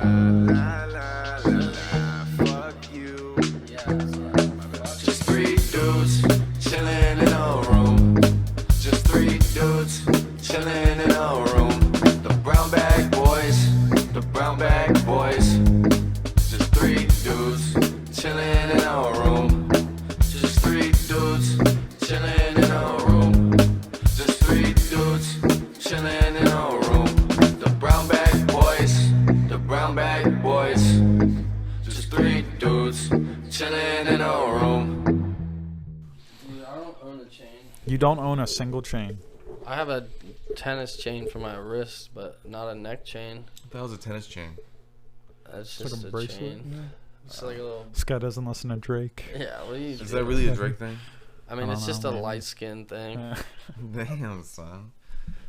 La la la la, fuck you. Just three dudes chilling in a room. Just three dudes chilling in a room. The brown bag boys, the brown bag boys. Just three dudes chilling in a room. Just three dudes chilling in a room. Just three dudes chilling in a room. The brown bag boys, the brown bag boys. Just three dudes chilling in a room. Dude, I don't own a chain. You don't own a single chain. I have a tennis chain for my wrist, but not a neck chain. What the hell's a tennis chain? That's It's just like a a bracelet. chain. Yeah. It's like a little. This guy doesn't listen to Drake. Yeah, what are you Is doing? that really a Drake thing? I mean, I it's don't just know, a maybe. light skin thing. Yeah. Damn, son.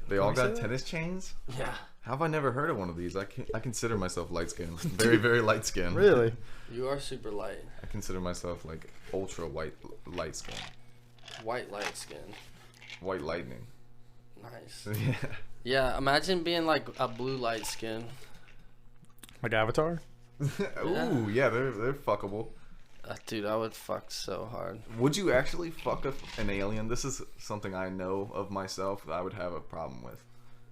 They Can all we say got that? tennis chains? Yeah. How have I never heard of one of these? I consider myself light skinned. Very, very light skinned. Really? You are super light. I consider myself like ultra white light skin. White light skin. White lightning. Nice. Yeah. Yeah, imagine being like a blue light skin. Like Avatar? Ooh, yeah, they're fuckable. Dude, I would fuck so hard. Would you actually fuck an alien? This is something I know of myself that I would have a problem with.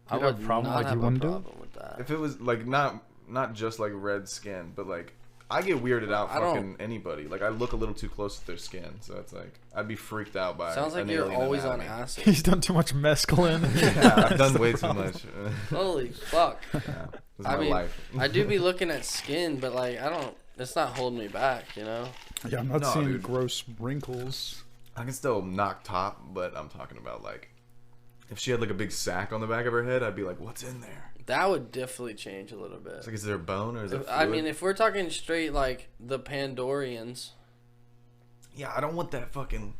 I You'd have would a problem, not like, you have a wouldn't do it? problem with that. If it was like not just like red skin, but like I get weirded out I don't- fucking anybody. Like I look a little too close to their skin, so it's like I'd be freaked out by. Sounds like an you're alien always on anatomy. acid. He's done too much mescaline. Yeah, I've done way too much. Holy fuck. Yeah, this is I my mean, life. I do be looking at skin, but like, I don't, it's not holding me back, you know? Yeah, I'm not No, seeing dude. gross wrinkles. I can still knock top, but I'm talking about like if she had like a big sack on the back of her head, I'd be like, what's in there? That would definitely change a little bit. It's like, is there a bone or is it? I fluid? mean, if we're talking straight like the Pandorians, yeah, I don't want that fucking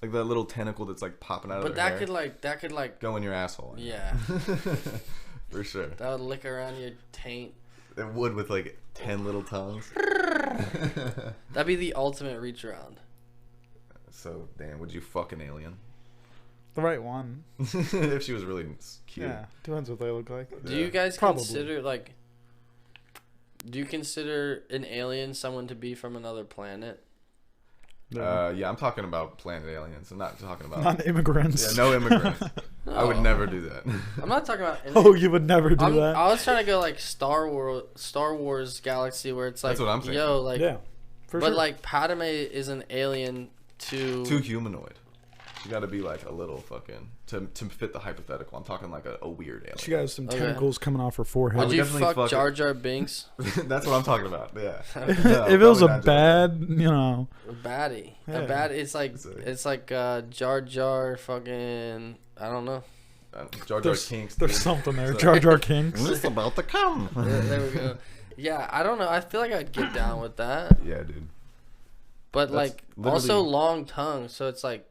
like that little tentacle that's like popping out but of their hair. that could like, Go in your asshole. yeah, For sure. that would lick around your taint. It would with like 10 little tongues. That'd be the ultimate reach around. So, damn, would you fuck an alien? The right one. If she was really cute. Yeah, depends what they look like. Do you guys Probably. consider like? Do you consider an alien someone to be from another planet? Yeah, I'm talking about planet aliens. I'm not talking about. Non-immigrants. Yeah, no immigrants. I would No. never do that. I'm not talking about. Oh, you would never do that? I was trying to go like Star Wars Galaxy, where it's like, That's what I'm thinking. yo, like, Yeah, for but sure. like Padme is an alien to. Too humanoid. You got to be like a little fucking to fit the hypothetical. I'm talking like a weird alien. she got some Okay. tentacles coming off her forehead. Would would you definitely fuck fuck Jar it. Jar Binks? That's what I'm talking about. Yeah. if No, it was probably a not Jar Jar. bad, you know, A baddie. Yeah. A bad. It's like Jar Jar fucking. I don't know. Jar Jar there's, Kinks. there's dude. something there. So- Jar Jar Kinks. It's about to come. There we go. Yeah, I don't know. I feel like I'd get down with that, Yeah, dude. but That's like also literally- long tongue, so it's like,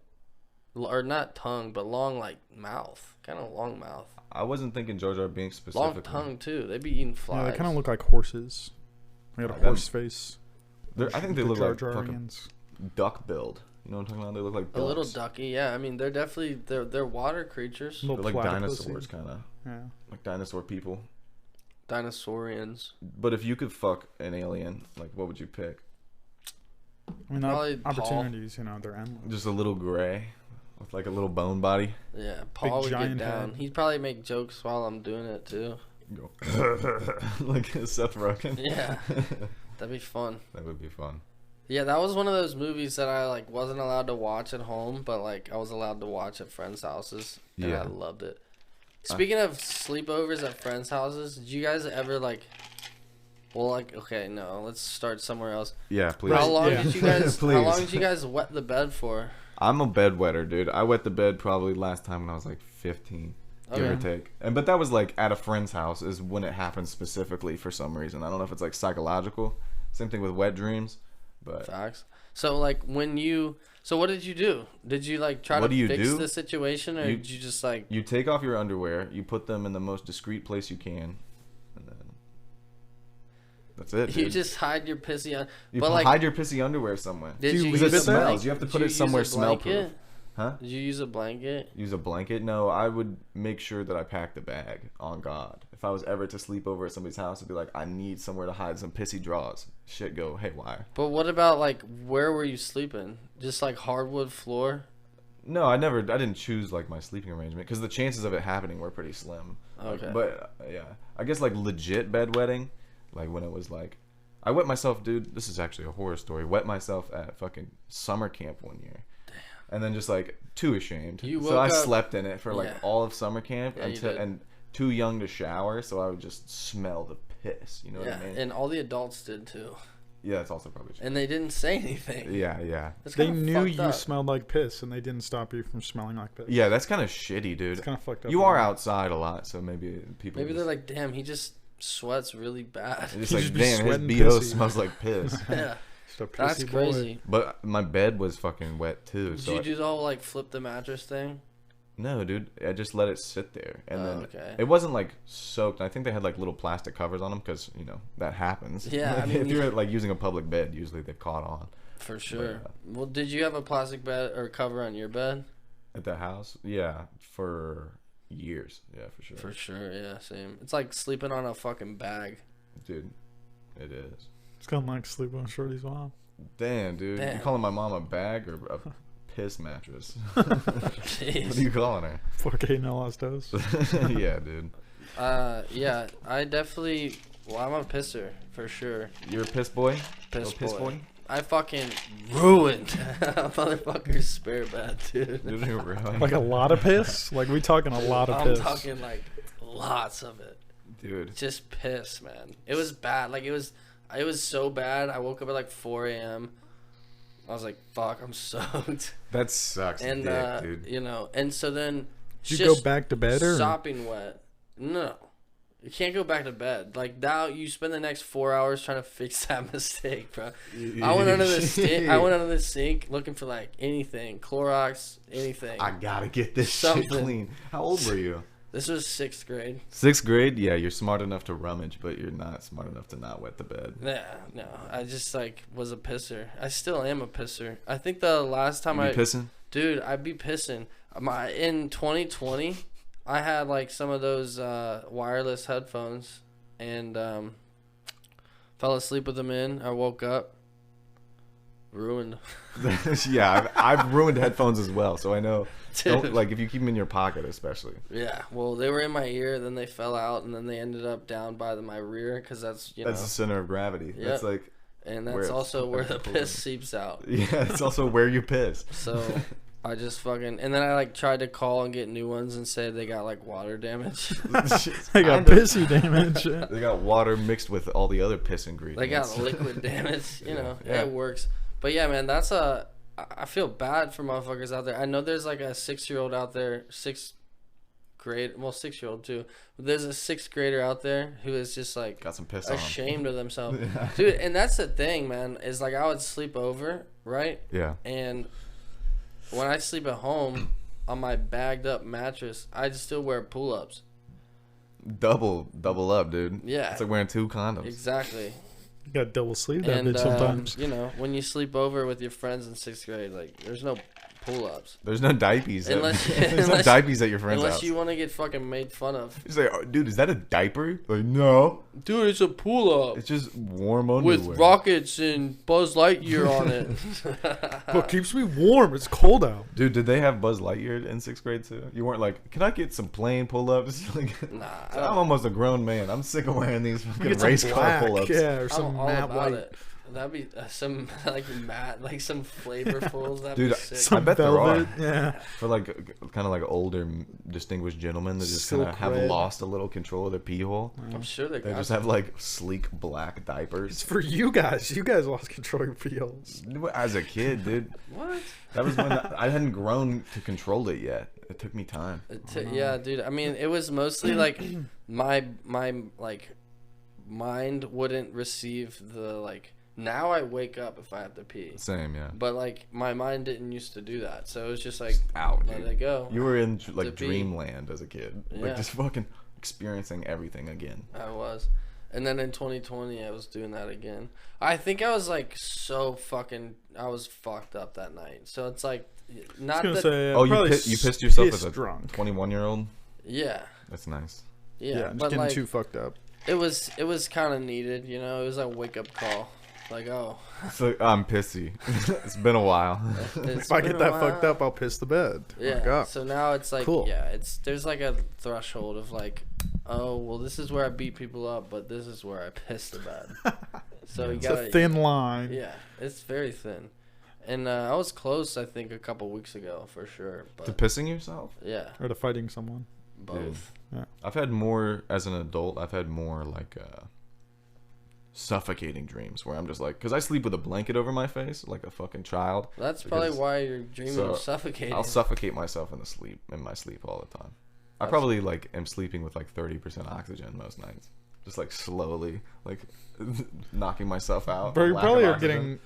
or not tongue, but long like mouth, kind of long mouth. I wasn't thinking Jar Jar Binks Long specifically. tongue too. They be eating Yeah, flies. they kind of look like horses. They got a Like them. horse face. I think they The look Jar like fucking Jarians. duck build. You know what I'm talking about? They look like a little ducks. ducky. Yeah, I mean they're definitely they're water creatures, Little They're like platypusy. dinosaurs, kind of Yeah. like dinosaur people. dinosaurians. But if you could fuck an alien, like what would you pick? I mean, Probably Paul. opportunities, you know, they're endless. Just a little gray with like a little bone body. Yeah, Paul would get giant down. head. He'd probably make jokes while I'm doing it too. Go like Seth Rogen. Yeah, that'd be fun. That would be fun. Yeah, that was one of those movies that I like wasn't allowed to watch at home, but like I was allowed to watch at friends' houses, and Yeah. I loved it. Speaking of sleepovers at friends' houses, did you guys ever like? Well, like okay, no, let's start somewhere else. Yeah, please. How long Yeah. did you guys? How Please. long did you guys wet the bed for? I'm a bedwetter, dude. I wet the bed probably last time when I was like 15, give or Okay. take. But that was like at a friend's house is when it happened specifically for some reason. I don't know if it's like psychological. Same thing with wet dreams, but Facts. So like when you, so what did you do? Did you like try What to do you fix do? the situation, or You- did you just like? you take off your underwear, you put them in the most discreet place you can, and then that's it. You dude. just hide your pissy on. You but like, hide your pissy underwear somewhere. did Do you you leave use it a there? blanket? You have to Did put you it use somewhere a blanket? smell-proof. Huh? Did you use a blanket? Use a blanket? No, I would make sure that I packed a bag, on God. If I was ever to sleep over at somebody's house, I'd be like, I need somewhere to hide some pissy drawers. Shit go haywire. But what about, like, where were you sleeping? Just, like, hardwood floor? No, I didn't choose, like, my sleeping arrangement, because the chances of it happening were pretty slim. Okay. But, yeah. I guess, like, legit bedwetting, like, when it was, like, I wet myself, dude, this is actually a horror story, wet myself at fucking summer camp one year. And then just like too ashamed. So I slept in it for like all of summer camp and too young to shower, so I would just smell the piss. You know what I mean? And all the adults did too. Yeah, that's also probably true. And they didn't say anything. Yeah. They knew you smelled like piss, and they didn't stop you from smelling like piss. Yeah, that's kind of shitty, dude. It's kind of fucked up. You are outside a lot, so maybe people. Maybe they're like, damn, he just sweats really bad. It's like, damn, his BO smells like piss. Yeah. That's crazy. But my bed was fucking wet too. Did you do the whole like flip the mattress thing? No, dude. I just let it sit there, and then okay. It wasn't like soaked. I think they had like little plastic covers on them because that happens. Yeah, Like, I mean, if you're like using a public bed, usually they've caught on. For sure. But, well, did you have a plastic bed or cover on your bed? At the house, yeah, for years, yeah, for sure. For sure, yeah, same. It's like sleeping on a fucking bag, dude. It is. It's kind of like sleeping on Shorty's mom. Damn, dude. Damn. You calling my mom a bag or a piss mattress? What are you calling her? 4K no lost dose. Yeah, dude. Yeah, I definitely. Well, I'm a pisser for sure. You're a piss boy. Piss boy. I fucking ruined a motherfucker's spare bed, dude. Like a lot of piss? Like we talking a lot of piss? I'm talking like lots of it. Dude. Just piss, man. It was bad. Like it was so bad. I woke up at like 4 a.m. I was like, fuck, I'm soaked. That sucks, and dick, dude. And so then did you go back to bed or sopping wet? No. You can't go back to bed. Like now, you spend the next 4 hours trying to fix that mistake, bro. I went under the sink looking for like anything, Clorox, anything. I gotta get this shit clean. How old were you? This was 6th grade. 6th grade? Yeah, you're smart enough to rummage, but you're not smart enough to not wet the bed. Yeah, no. I just like was a pisser. I still am a pisser. I think the last time You be pissing? Dude, I'd be pissing. In 2020. I had like some of those wireless headphones and fell asleep with them in. I woke up ruined. Yeah, I've ruined headphones as well, so I know. Dude. Like if you keep them in your pocket, especially. Yeah, well, they were in my ear, then they fell out, and then they ended up down by my rear because that's the center of gravity. Yep. That's like. And that's also where the piss seeps out. Yeah, it's also where you piss. So. I just fucking and then I like tried to call and get new ones and said they got like water damage. They got pissy damage. They got water mixed with all the other piss ingredients. They got liquid damage. You know, yeah. It works. But yeah, man, I feel bad for motherfuckers out there. I know there's like a 6-year-old out there, 6th grade, well 6-year-old too. But there's a 6th grader out there who is just like got some piss ashamed on of themselves, yeah. Dude. And that's the thing, man. Is like I would sleep over, right? Yeah. And when I sleep at home on my bagged up mattress, I just still wear pull-ups. Double up, dude. Yeah. It's like wearing 2 condoms. Exactly. You got double sleeve that bitch sometimes. You know, when you sleep over with your friends in 6th grade, like, there's no pull-ups. There's no diapers. There's no diapers at your friend's house. Unless you want to get fucking made fun of. He's like, oh, dude, is that a diaper? Like, no. Dude, it's a pull-up. It's just warm underwear. With rockets and Buzz Lightyear on it. What keeps me warm? It's cold out. Dude, did they have Buzz Lightyear in 6th grade too? You weren't like, can I get some plain pull-ups? Like, nah. I'm almost a grown man. I'm sick of wearing these fucking race car black, pull-ups. Yeah, or I'm some all matte about white. it. That'd be some like matte, like some flavorfuls. That'd Dude, be sick. Some I bet velvet, there are. yeah. For like kind of like older distinguished gentlemen that just kind of Silk have red. lost a little control of their pee hole. I'm sure they They got just have like sleek black diapers. It's for you guys. You guys lost control of your feels. As a kid, dude. What? That was when I hadn't grown to control it yet. It took me time. Yeah, dude. I mean, it was mostly like my like mind wouldn't receive the like. Now I wake up if I have to pee. Same, yeah. But like my mind didn't used to do that, so it was just like Out, let dude. it go. You were in like To be- dreamland as a kid, Yeah. like just fucking experiencing everything again. I was, And then in 2020, I was doing that again. I think I was like I was fucked up that night. So it's like, not I was that. gonna say, Oh, you pissed yourself as a drunk. 21-year-old? Yeah. That's nice. Yeah. Just But getting like, too fucked up. it was kind of needed, you know? It was a wake up call. Like, oh. So I'm pissy. It's been a while. If I get that fucked up, I'll piss the bed. Yeah. Like, oh. So now it's like, Cool. yeah, there's like a threshold of like, oh, well, this is where I beat people up, but this is where I piss the bed. So you It's gotta. a thin line. Yeah, it's very thin. And I was close, I think, a couple weeks ago for sure. To But pissing yourself? yeah, Or to fighting someone. both. I've had more, as an adult, I've had more like suffocating dreams where I'm just like, because I sleep with a blanket over my face like a fucking child. That's probably Because- why you're dreaming so, of suffocating. I'll suffocate myself in my sleep all the time. I That's- probably like am sleeping with like 30% oxygen most nights. Just like slowly like knocking myself out. Bro, you Lack probably of are oxygen. getting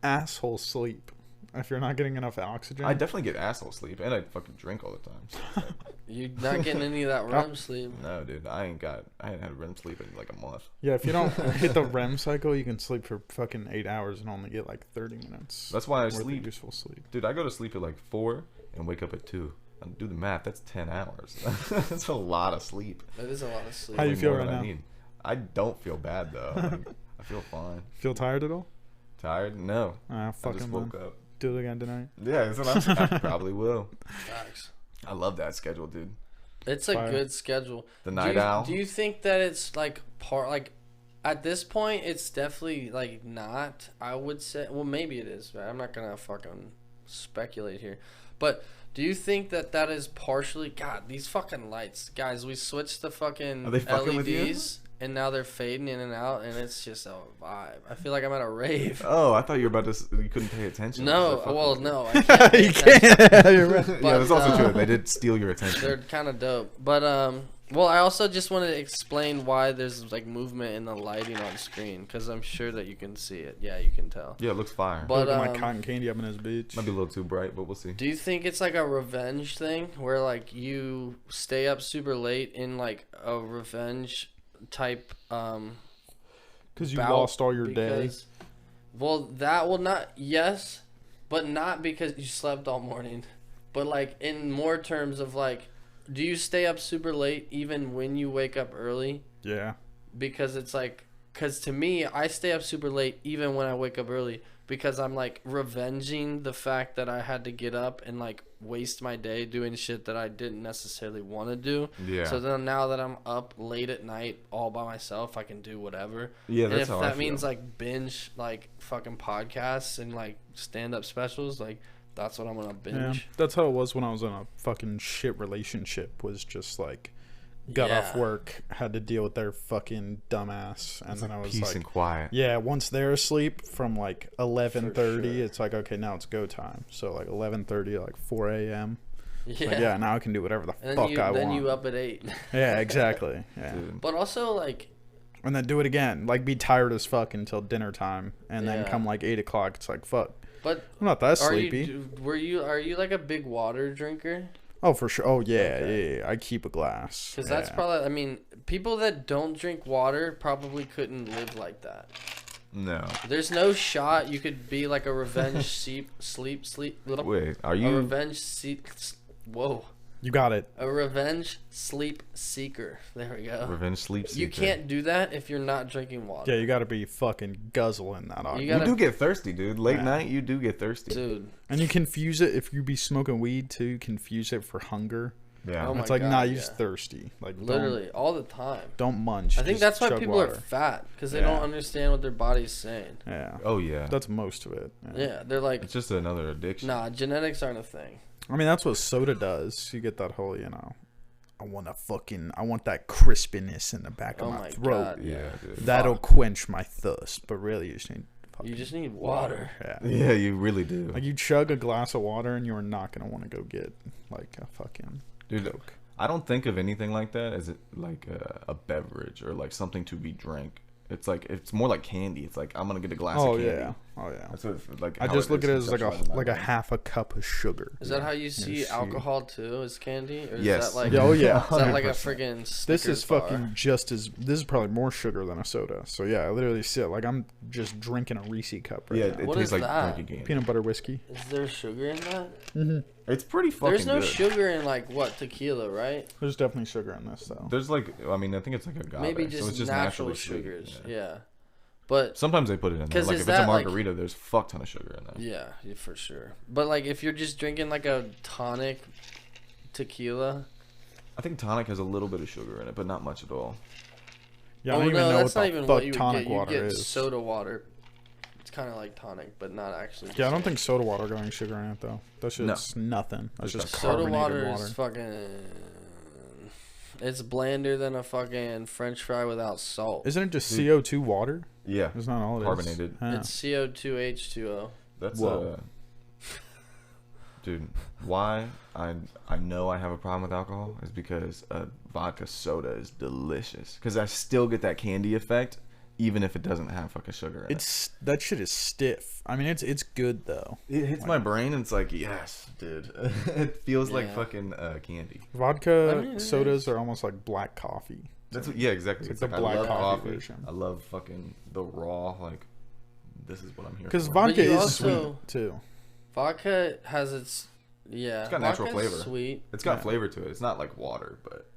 asshole sleep if you're not getting enough oxygen. I definitely get asshole sleep and I fucking drink all the time. You're not getting any of that REM sleep. No, dude, I ain't had REM sleep in like a month. Yeah, if you don't hit the REM cycle, you can sleep for fucking 8 hours and only get like 30 minutes. That's why I worth of sleep. useful sleep. Dude, I go to sleep at like 4 and wake up at 2. Do the math. That's 10 hours. That's a lot of sleep. That is a lot of sleep. How you Way feel more right than I now? need. I don't feel bad though. Like, I feel fine. Feel tired at all? Tired? No. Ah, I fuck just him, woke man. up. Do it again tonight. Yeah, that's what I probably will. Facts. I love that schedule, dude. It's a Fire. good schedule. The night owl. Do you think that it's like at this point it's definitely like not, I would say, well maybe it is, but I'm not gonna fucking speculate here. But do you think that is partially, God, these fucking lights, guys, we switched the fucking Are they fucking with you? LEDs and now they're fading in and out and it's just a vibe. I feel like I'm at a rave. Oh, I thought you were about to. You couldn't pay attention. No, They're fucking well, with you. no, I can't. pay You attention. can't. You're right. Yeah, that's also But, true. They did steal your attention. They're kind of dope. But well, I also just wanted to explain why there's like movement in the lighting on screen because I'm sure that you can see it. Yeah, you can tell. Yeah, it looks fire. But Look at my cotton candy up in his bitch. Might be a little too bright, but we'll see. do you think it's like a revenge thing where like you stay up super late in like a revenge type Because you bout lost all your day. because- Well, that will not, yes, but not because you slept all morning. But like in more terms of like, do you stay up super late even when you wake up early? Yeah. Because it's like, because to me, I stay up super late even when I wake up early because I'm like revenging the fact that I had to get up and like waste my day doing shit that I didn't necessarily want to do. Yeah. So then now that I'm up late at night all by myself, I can do whatever. Yeah, And that's if how I that feel. means like binge like fucking podcasts and like stand up specials, like that's what I'm gonna Yeah. binge. That's how it was when I was in a fucking shit relationship. Was just like, got off Yeah. work, had to deal with their fucking dumbass, and It's then like I was peace like, and quiet. yeah. Once they're asleep, from like 11:30, sure. it's like, okay, now it's go time. So like 11:30, like 4 a.m. Yeah. Like, yeah, now I can do whatever the And fuck then I then want. you up at 8. Yeah, exactly. Yeah. Dude. But also like And then do it again. Like, be tired as fuck until dinner time, and then Yeah. come like 8 o'clock. It's like, fuck. but I'm not that are sleepy. are you like a big water drinker? Oh, for sure. Oh, yeah, Okay. yeah. I keep a glass. Because that's Yeah. probably, I mean, people that don't drink water probably couldn't live like that. No. There's no shot you could be like a revenge sleep. Wait, are A you? revenge whoa. You got it. A revenge sleep seeker. There we go. Revenge sleep seeker. You can't do that if you're not drinking water. Yeah, you got to be fucking guzzling that on. You You gotta- do get thirsty, dude. Late Yeah. night, you do get thirsty. Dude. And you confuse it if you be smoking weed too. Confuse it for hunger. Yeah. Oh my It's like, God, nah, you're yeah. just thirsty. Like, Literally, all the time. don't munch. I think just that's why chug people water. are fat. Because they Yeah. don't understand what their body's saying. Yeah, Oh yeah. that's most of it. Yeah. Yeah, they're like, It's just another addiction. nah, genetics aren't a thing. I mean, that's what soda does. You get that whole, I want that crispiness in the back of Oh my my throat. God. Yeah, dude. That'll quench my thirst. But really, you just need fucking You just need water. Yeah. Yeah, you really do. Like, you chug a glass of water and you're not going to want to go get, like, a fucking Dude, Coke. I don't think of anything like that as like a beverage or like something to be drank. It's like it's more like candy. It's like I'm gonna get a glass Oh, of candy. yeah. Oh yeah. That's what, like, I how just look at it as conceptualized in my like a brain. half a cup of sugar. Is that how you see shoot. alcohol too? As candy? Or is Yes. that like Yeah, oh yeah. is that like a 100%. friggin' This Snickers is bar? fucking just as. This is probably more sugar than a soda. So yeah, I literally sit like I'm just drinking a Reese cup right Yeah, now. it What tastes is like that? drinking candy. Peanut butter whiskey. Is there sugar in that? It's pretty fucking There's no good. sugar in like what, tequila, right? There's definitely sugar in this though. There's like, I mean, I think it's like agave. Maybe so just, it's just natural naturally sweet. sugars. Yeah. Yeah. But Sometimes they put it in there. 'Cause Like is if it's a that, like- margarita, there's fuck ton of sugar in there. yeah, for sure. But like if you're just drinking like a tonic tequila, I think tonic has a little bit of sugar in it, but not much at all. Yeah, I don't even know that's what not the even fuck what you would tonic get. You water get is. soda water. It's kind of like tonic, but not actually. Yeah, I don't the think soda water got any sugar in it though. That shit's nothing. That's just same. Soda carbonated water water. is fucking. It's blander than a fucking French fry without salt. Isn't it just CO2 water? Yeah, It's not all it is. Carbonated. Yeah. It's CO2H2O. that's Whoa. dude. Why I know I have a problem with alcohol is because vodka soda is delicious. Because I still get that candy effect, even if it doesn't have fucking sugar in It's that shit is stiff. I mean, it's good though. it. It hits my brain and it's like, yes, dude. It feels like Yeah. fucking candy. Vodka I mean, it sodas is. are almost like black coffee. That's what, yeah, exactly. It's It's like like, the I black love coffee coffee. version. I love fucking the raw. Like, this is what I'm here Because for. vodka you is also- sweet too. Vodka has its It's got natural vodka's flavor. Sweet. It's got Yeah. flavor to it. It's not like water, but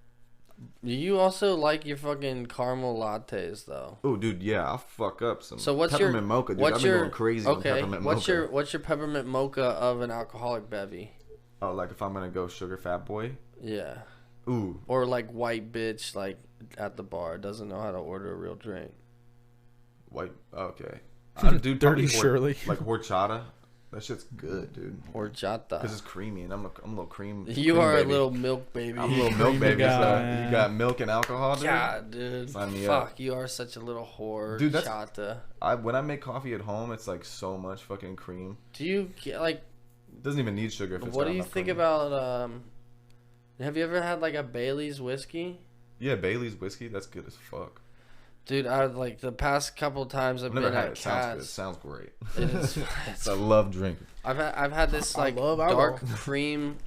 You also like your fucking caramel lattes though. oh, dude, yeah, I'll fuck up some So what's peppermint your mocha, dude. What's I've been your going crazy on okay? peppermint What's mocha. your peppermint mocha of an alcoholic bevy? Oh, like if I'm gonna go sugar fat boy, Yeah, ooh, or like white bitch like at the bar doesn't know how to order a real drink. white. Okay, dude, Dirty probably Shirley. like horchata. That shit's good, dude. Horchata. Because it's creamy, and I'm a little cream. You cream are baby. a little milk baby. I'm a little milk Creamy baby. So guy. you got milk and alcohol, dude. God, dude. Sign me Fuck, up. you are such a little whore. Dude, that's- Chata. When I make coffee at home, it's like so much fucking cream. Do you get like? It doesn't even need sugar. If it's What got do you enough think cream. about? Have you ever had like a Bailey's whiskey? Yeah, Bailey's whiskey. That's good as fuck. Dude, I like the past couple times I've I've never been had at it. Sounds good. Cats. Sounds great. It is. It's, I love drinking. I've had this I like love dark alcohol. cream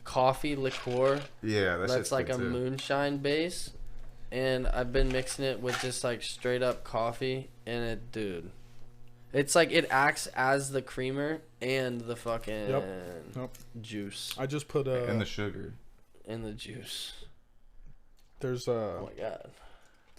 coffee liqueur Yeah, that's like a moonshine base, and I've been mixing it with just like straight up coffee, and it, dude, it's like it acts as the creamer and the fucking Yep. juice I just put And the sugar. in the juice. there's Oh my god.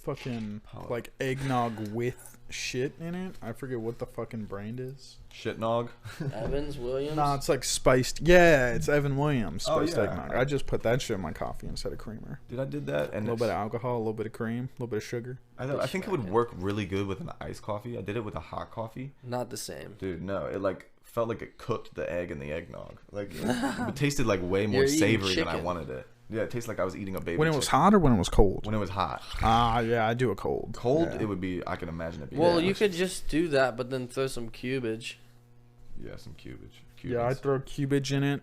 fucking Power. like eggnog with shit in it. I forget what the fucking brand is. Shitnog. Evans Williams. No, it's like spiced. Yeah, it's Evan Williams Oh, spiced yeah. eggnog. I just put that shit in my coffee instead of creamer. Dude, I did that. A And little bit of alcohol, a little bit of cream, a little bit of sugar. I think it would work really good with an iced coffee. I did it with a hot coffee. Not the same. Dude, no. It like felt like it cooked the egg and the eggnog. Like it tasted like way more You're eating savory than I chicken. wanted it. Yeah, it tasted like I was eating a baby When it was chicken. hot or when it was cold? When it was hot. Ah, yeah, I do it cold. Cold, Yeah. it would be. I can imagine it. Being Well, yeah, you could just do that, but then throw some cubage. Yeah, some cubage. Yeah, I throw cubage in it,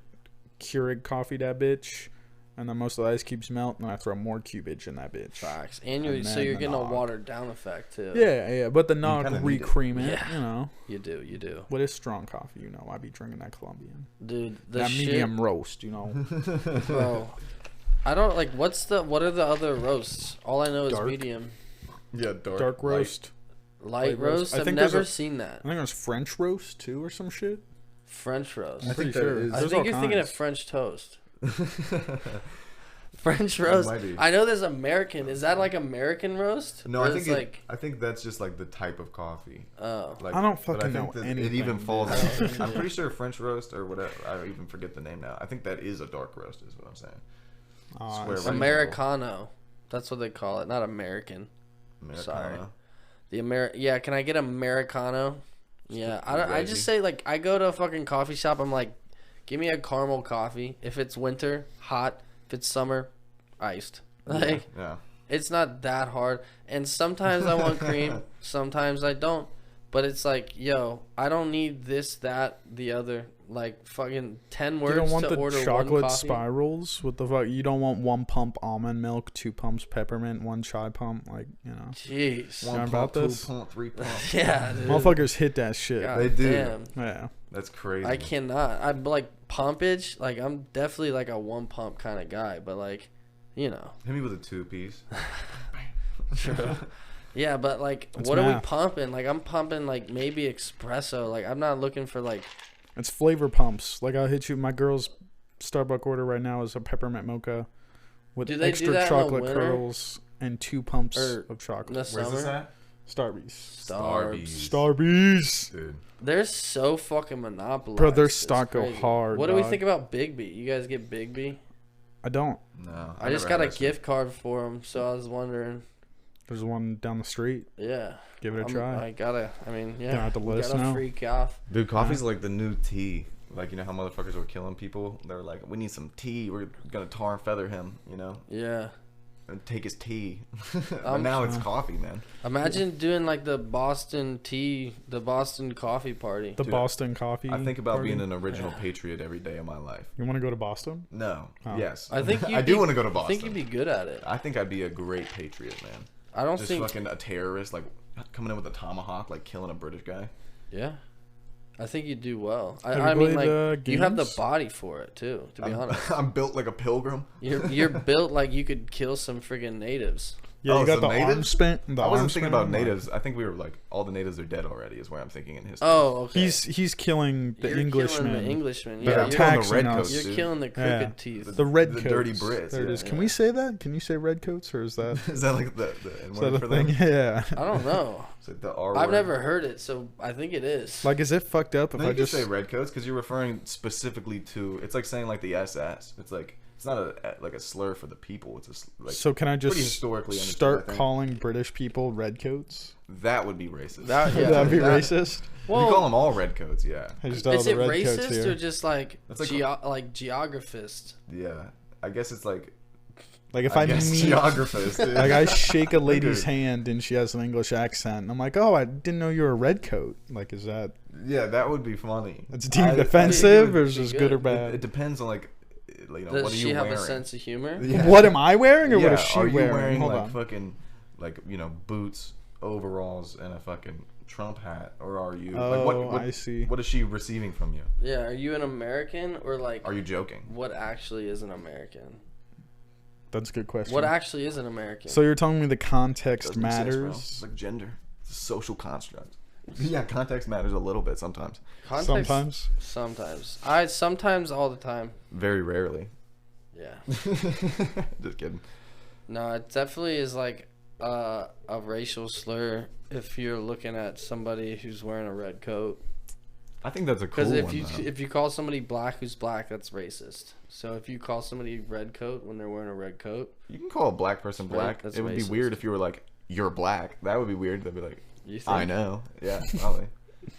Keurig coffee that bitch, and then most of the ice cubes melt, and I throw more cubage in that bitch. Facts. And you're And so then you're the getting a nog. watered down effect too. Yeah, but the nog kinda need it. re-cream it, Yeah. you know. You do. What is strong coffee, you know? I be drinking that Colombian. Dude, the That shit, medium roast, you know. bro. I don't like what are the other roasts? All I know is Dark. medium. Yeah, Dark roast. Light Light roast. roast? I I've think there's never a- seen that. I think there's French roast too or some shit. French roast. I'm pretty that sure. is- I There's think all you're thinking of kinds. French toast. French roast. might be. I know there's American. Is that like American roast? No, Or I is think like I think that's just like the type of coffee. oh. Like, I don't but fucking think know that anything, It even dude. falls. I'm pretty sure French roast or whatever. I even forget the name now. I think that is a dark roast. Is what I'm saying. Swear it's- by- Americano. That's what they call it, not American. Sorry. Americano. Yeah, can I get Americano? Yeah, I Reggie. just say like I go to a fucking coffee shop. I'm like, give me a caramel coffee. If it's winter, hot. If it's summer, iced. Like Yeah. it's not that hard. And sometimes I want cream, sometimes I don't. But it's like, yo, I don't need this, that, the other. Like fucking 10 words You don't want to the order one chocolate coffee. spirals? What the fuck? You don't want 1 pump almond milk, 2 pumps peppermint, 1 chai pump? Like, you know. Jeez. One about this? 2 pump, 3 pump. Yeah, dude. Motherfuckers hit that shit. God They do. damn. Yeah. That's crazy. I cannot. I'm like pumpage. Like I'm definitely like a 1 pump kind of guy. But like, you know. Hit me with a 2-piece. True. Yeah, but like, That's what are we math. pumping? Like I'm pumping like maybe espresso. Like I'm not looking for like. It's flavor pumps. Like I'll hit you. My girl's Starbucks order right now is a peppermint mocha with Do they do extra that in the chocolate winter? curls and 2 pumps Or of chocolate. in the Where's this summer? at? Starbucks. Starbs. Starbucks. Dude. They're so fucking monopolized. Bro, their It's stock go crazy. hard, What do we dog. think about Big B? You guys get Big B? I don't. No. I just got a gift card for him, so I was wondering. There's one down the street. Yeah. Give it a try. I gotta. I mean, yeah. Gonna have to let us gotta know. freak off. Dude, coffee's like the new tea. Like, you know how motherfuckers were killing people? They were like, we need some tea. We're going to tar and feather him, you know? Yeah. And take his tea. But now it's coffee, man. Imagine doing like the Boston coffee party. The Dude, Boston coffee. I think about party. being an original patriot every day of my life. You want to go to Boston? No. Oh. Yes. I think I do want to go to Boston. I think you'd be good at it. I think I'd be a great patriot, man. I don't Just think. fucking a terrorist, like coming in with a tomahawk, like killing a British guy. Yeah. I think you'd do well. Have you I mean, like played, you have the games? body for it too. To be honest, I'm built like a pilgrim. you're built like you could kill some friggin' natives. Yeah, Oh, you got so the arm natives? spin. The I wasn't arm thinking spin, about like- natives. I think we were like, all the natives are dead already, is where I'm thinking in history. Oh, okay. He's killing the You're Englishman. killing the Englishman. But Yeah, I'm you're, killing the taxing red us. coats, you're dude. killing the crooked Yeah. teeth. The red The coats. dirty Brits, There it yeah. is. Can we say that? Can you say red coats, or is that, Is that like the is N-word that a for thing? them? Yeah. I don't know. Is it the R I've word? never heard it, so I think it is. Like, is it fucked up if No, I you can just say redcoats because you're referring specifically to. It's like saying like the SS. It's like it's not a slur for the people. It's like so can I pretty just historically understood, start I think. calling British people redcoats? That would be racist. That- Would Yeah, that be that- racist? Well, you call them all redcoats, yeah, I just thought is the it redcoats racist here. or just like That's like- geographist? yeah. I guess it's like Like if I guess meet, geographers, dude. like I shake a lady's Dude. hand and she has an English accent, and I'm like, oh, I didn't know you were a redcoat. Like, is that Yeah, that would be funny. it's deemed I- offensive, or is be this good or good. bad? It depends on like, you know, Does what are she you have wearing? a sense of humor? Yeah. What am I wearing, or Yeah, what is she are you wearing Hold like on. fucking, like, you know, boots, overalls, and a fucking Trump hat, or are you? Oh, like, what I see. What is she receiving from you? Yeah, are you an American or like Are you joking? what actually is an American? That's a good question. What actually is an American? So you're telling me the context Doesn't exist, bro. matters? It's like gender. It's a social construct. Yeah, context matters a little bit sometimes. Context- Sometimes. Sometimes all the time. Very rarely. Yeah. Just kidding. No, it definitely is like a racial slur if you're looking at somebody who's wearing a red coat. I think that's a cool Because one. though. if you call somebody black who's black, that's racist. So if you call somebody red coat when they're wearing a red coat, You can call a black person Right, black. that's It would be racist. weird if you were like, "You're black." That would be weird. They'd be like, you think? "I know." Yeah, probably.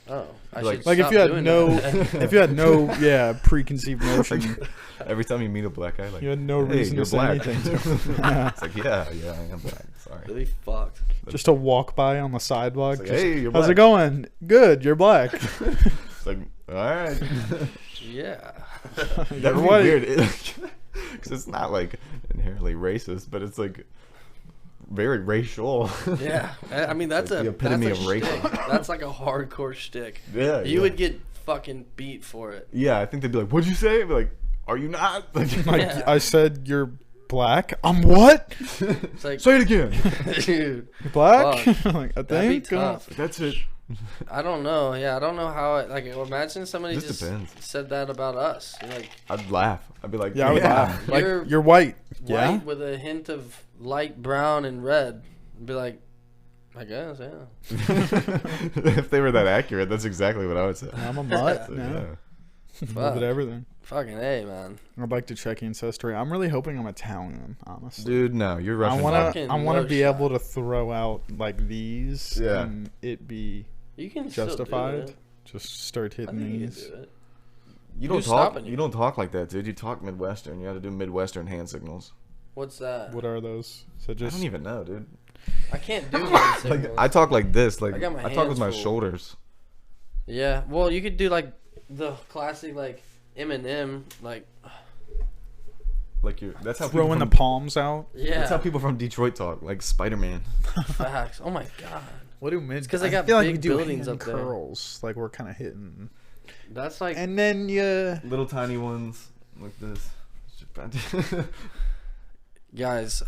Oh, I Like- should Like if stop you had doing no, that. if you had no, preconceived notion, Every time you meet a black guy, like, you had no "Hey, reason you're to say black." anything. Yeah. It's like, yeah, I am black. Sorry. really fucked. Just to walk by on the sidewalk. It's like, just, hey, you're how's black. it going? Good. You're black. It's like, all right. Yeah. That'd You're be white. weird. Because it's not like inherently racist, but it's like very racial. Yeah. I mean, that's Like the epitome that's of a racial. shtick. That's like a hardcore shtick. Yeah, You yeah. would get fucking beat for it. Yeah, I think they'd be like, "What'd you say?" I'd be like, "Are you not?" Like, Like Yeah. I said, you're black. I'm what? It's like, say it again. dude, You're black? Fuck. Like, I that'd be think. tough. That's it. I don't know. Yeah, I don't know how it, like, imagine somebody Just just depends. said that about us. You're like, I'd laugh. I'd be like, Yeah, I would laugh. Like You're you're white. Yeah. white with a hint of light brown and red. I'd be like, I guess, yeah. If they were that accurate, that's exactly what I would say. I'm a mutt. So, Yeah. yeah. A little Fuck. bit of everything. Fucking A, man. I'd like to check ancestry. I'm really hoping I'm Italian, honestly. Dude, no, you're I Russian. want Fucking to. I want no to be shot. able to throw out like these Yeah. and it be You can still do justified. it. Just start I hitting think you can these. do it. You don't Who's talk. stopping you? You don't talk like that, dude. You talk Midwestern. You have to do Midwestern hand signals. What's that? What are those? So I just don't even know, dude. I can't do hand signals. Like I talk like this. Like I got my I talk hands with my full. shoulders. Yeah, well, you could do like the classic like Eminem, like Like you're. That's how Throwing the people from, palms out. yeah, That's how people from Detroit talk. Like Spider-Man. facts. Oh my god, What do mids? 'cause they got feel like big we do buildings hand up there. curls. Like we're kind of hitting. that's like And then you. Little tiny ones like this. guys.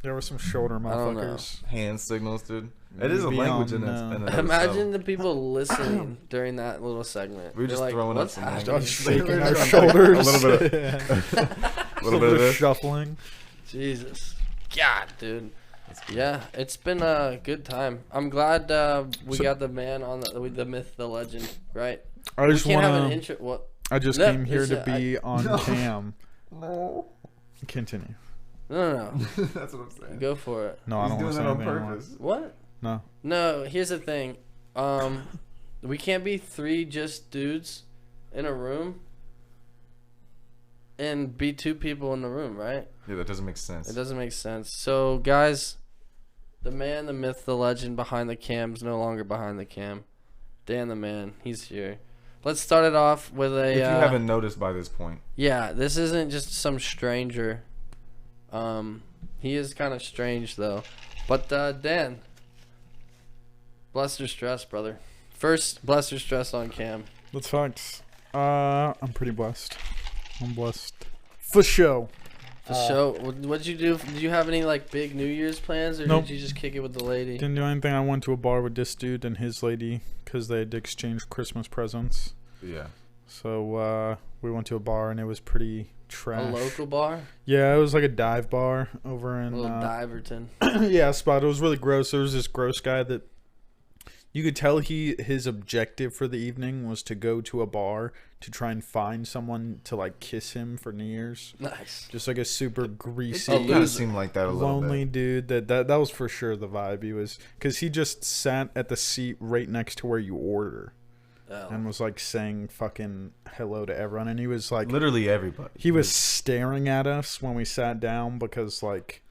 There were some shoulder I don't know. motherfuckers. Hand signals, dude. It is a Maybe language on, in it. Imagine the people listening during that little segment. We're just They're like, throwing up what's some happening? Us shaking We're our just- shoulders. A little bit. Yeah. A little bit of this. shuffling. Jesus, God, dude. Yeah, it's been a good time. I'm glad we got the man on the myth, the legend, right? I We just can't have an want to. intro. What? I just No, came here it's to a- be on No. cam. No. Continue. No. That's what I'm saying. Go for it. No, I He's don't doing want to say that on anything anymore. purpose. What? No. No, here's the thing. We can't be three just dudes in a room and be two people in the room, right? Yeah, that doesn't make sense. It doesn't make sense. So, guys, the man, the myth, the legend behind the cam's no longer behind the cam. Dan the man, he's here. Let's start it off with a. If you haven't noticed by this point, Yeah, this isn't just some stranger. He is kind of strange though. But Dan, bless your stress, brother. First, bless your stress on cam. That's facts. I'm pretty blessed. I'm blessed. For show. For show. What'd you do? Did you have any like big New Year's plans, or Nope. did you just kick it with the lady? Didn't do anything. I went to a bar with this dude and his lady because they had exchanged Christmas presents. yeah. So we went to a bar and it was pretty A trash. local bar, Yeah, it was like a dive bar over a in little Diverton. yeah, spot. It was really gross. There was this gross guy that you could tell his objective for the evening was to go to a bar to try and find someone to like kiss him for New Year's. Nice. Just like a super It greasy, kind of seemed like that a little lonely bit. dude. That was for sure the vibe. He was because he just sat at the seat right next to where you order and Oh. was like saying fucking hello to everyone. And he was like, Literally everybody. he was staring at us when we sat down because like.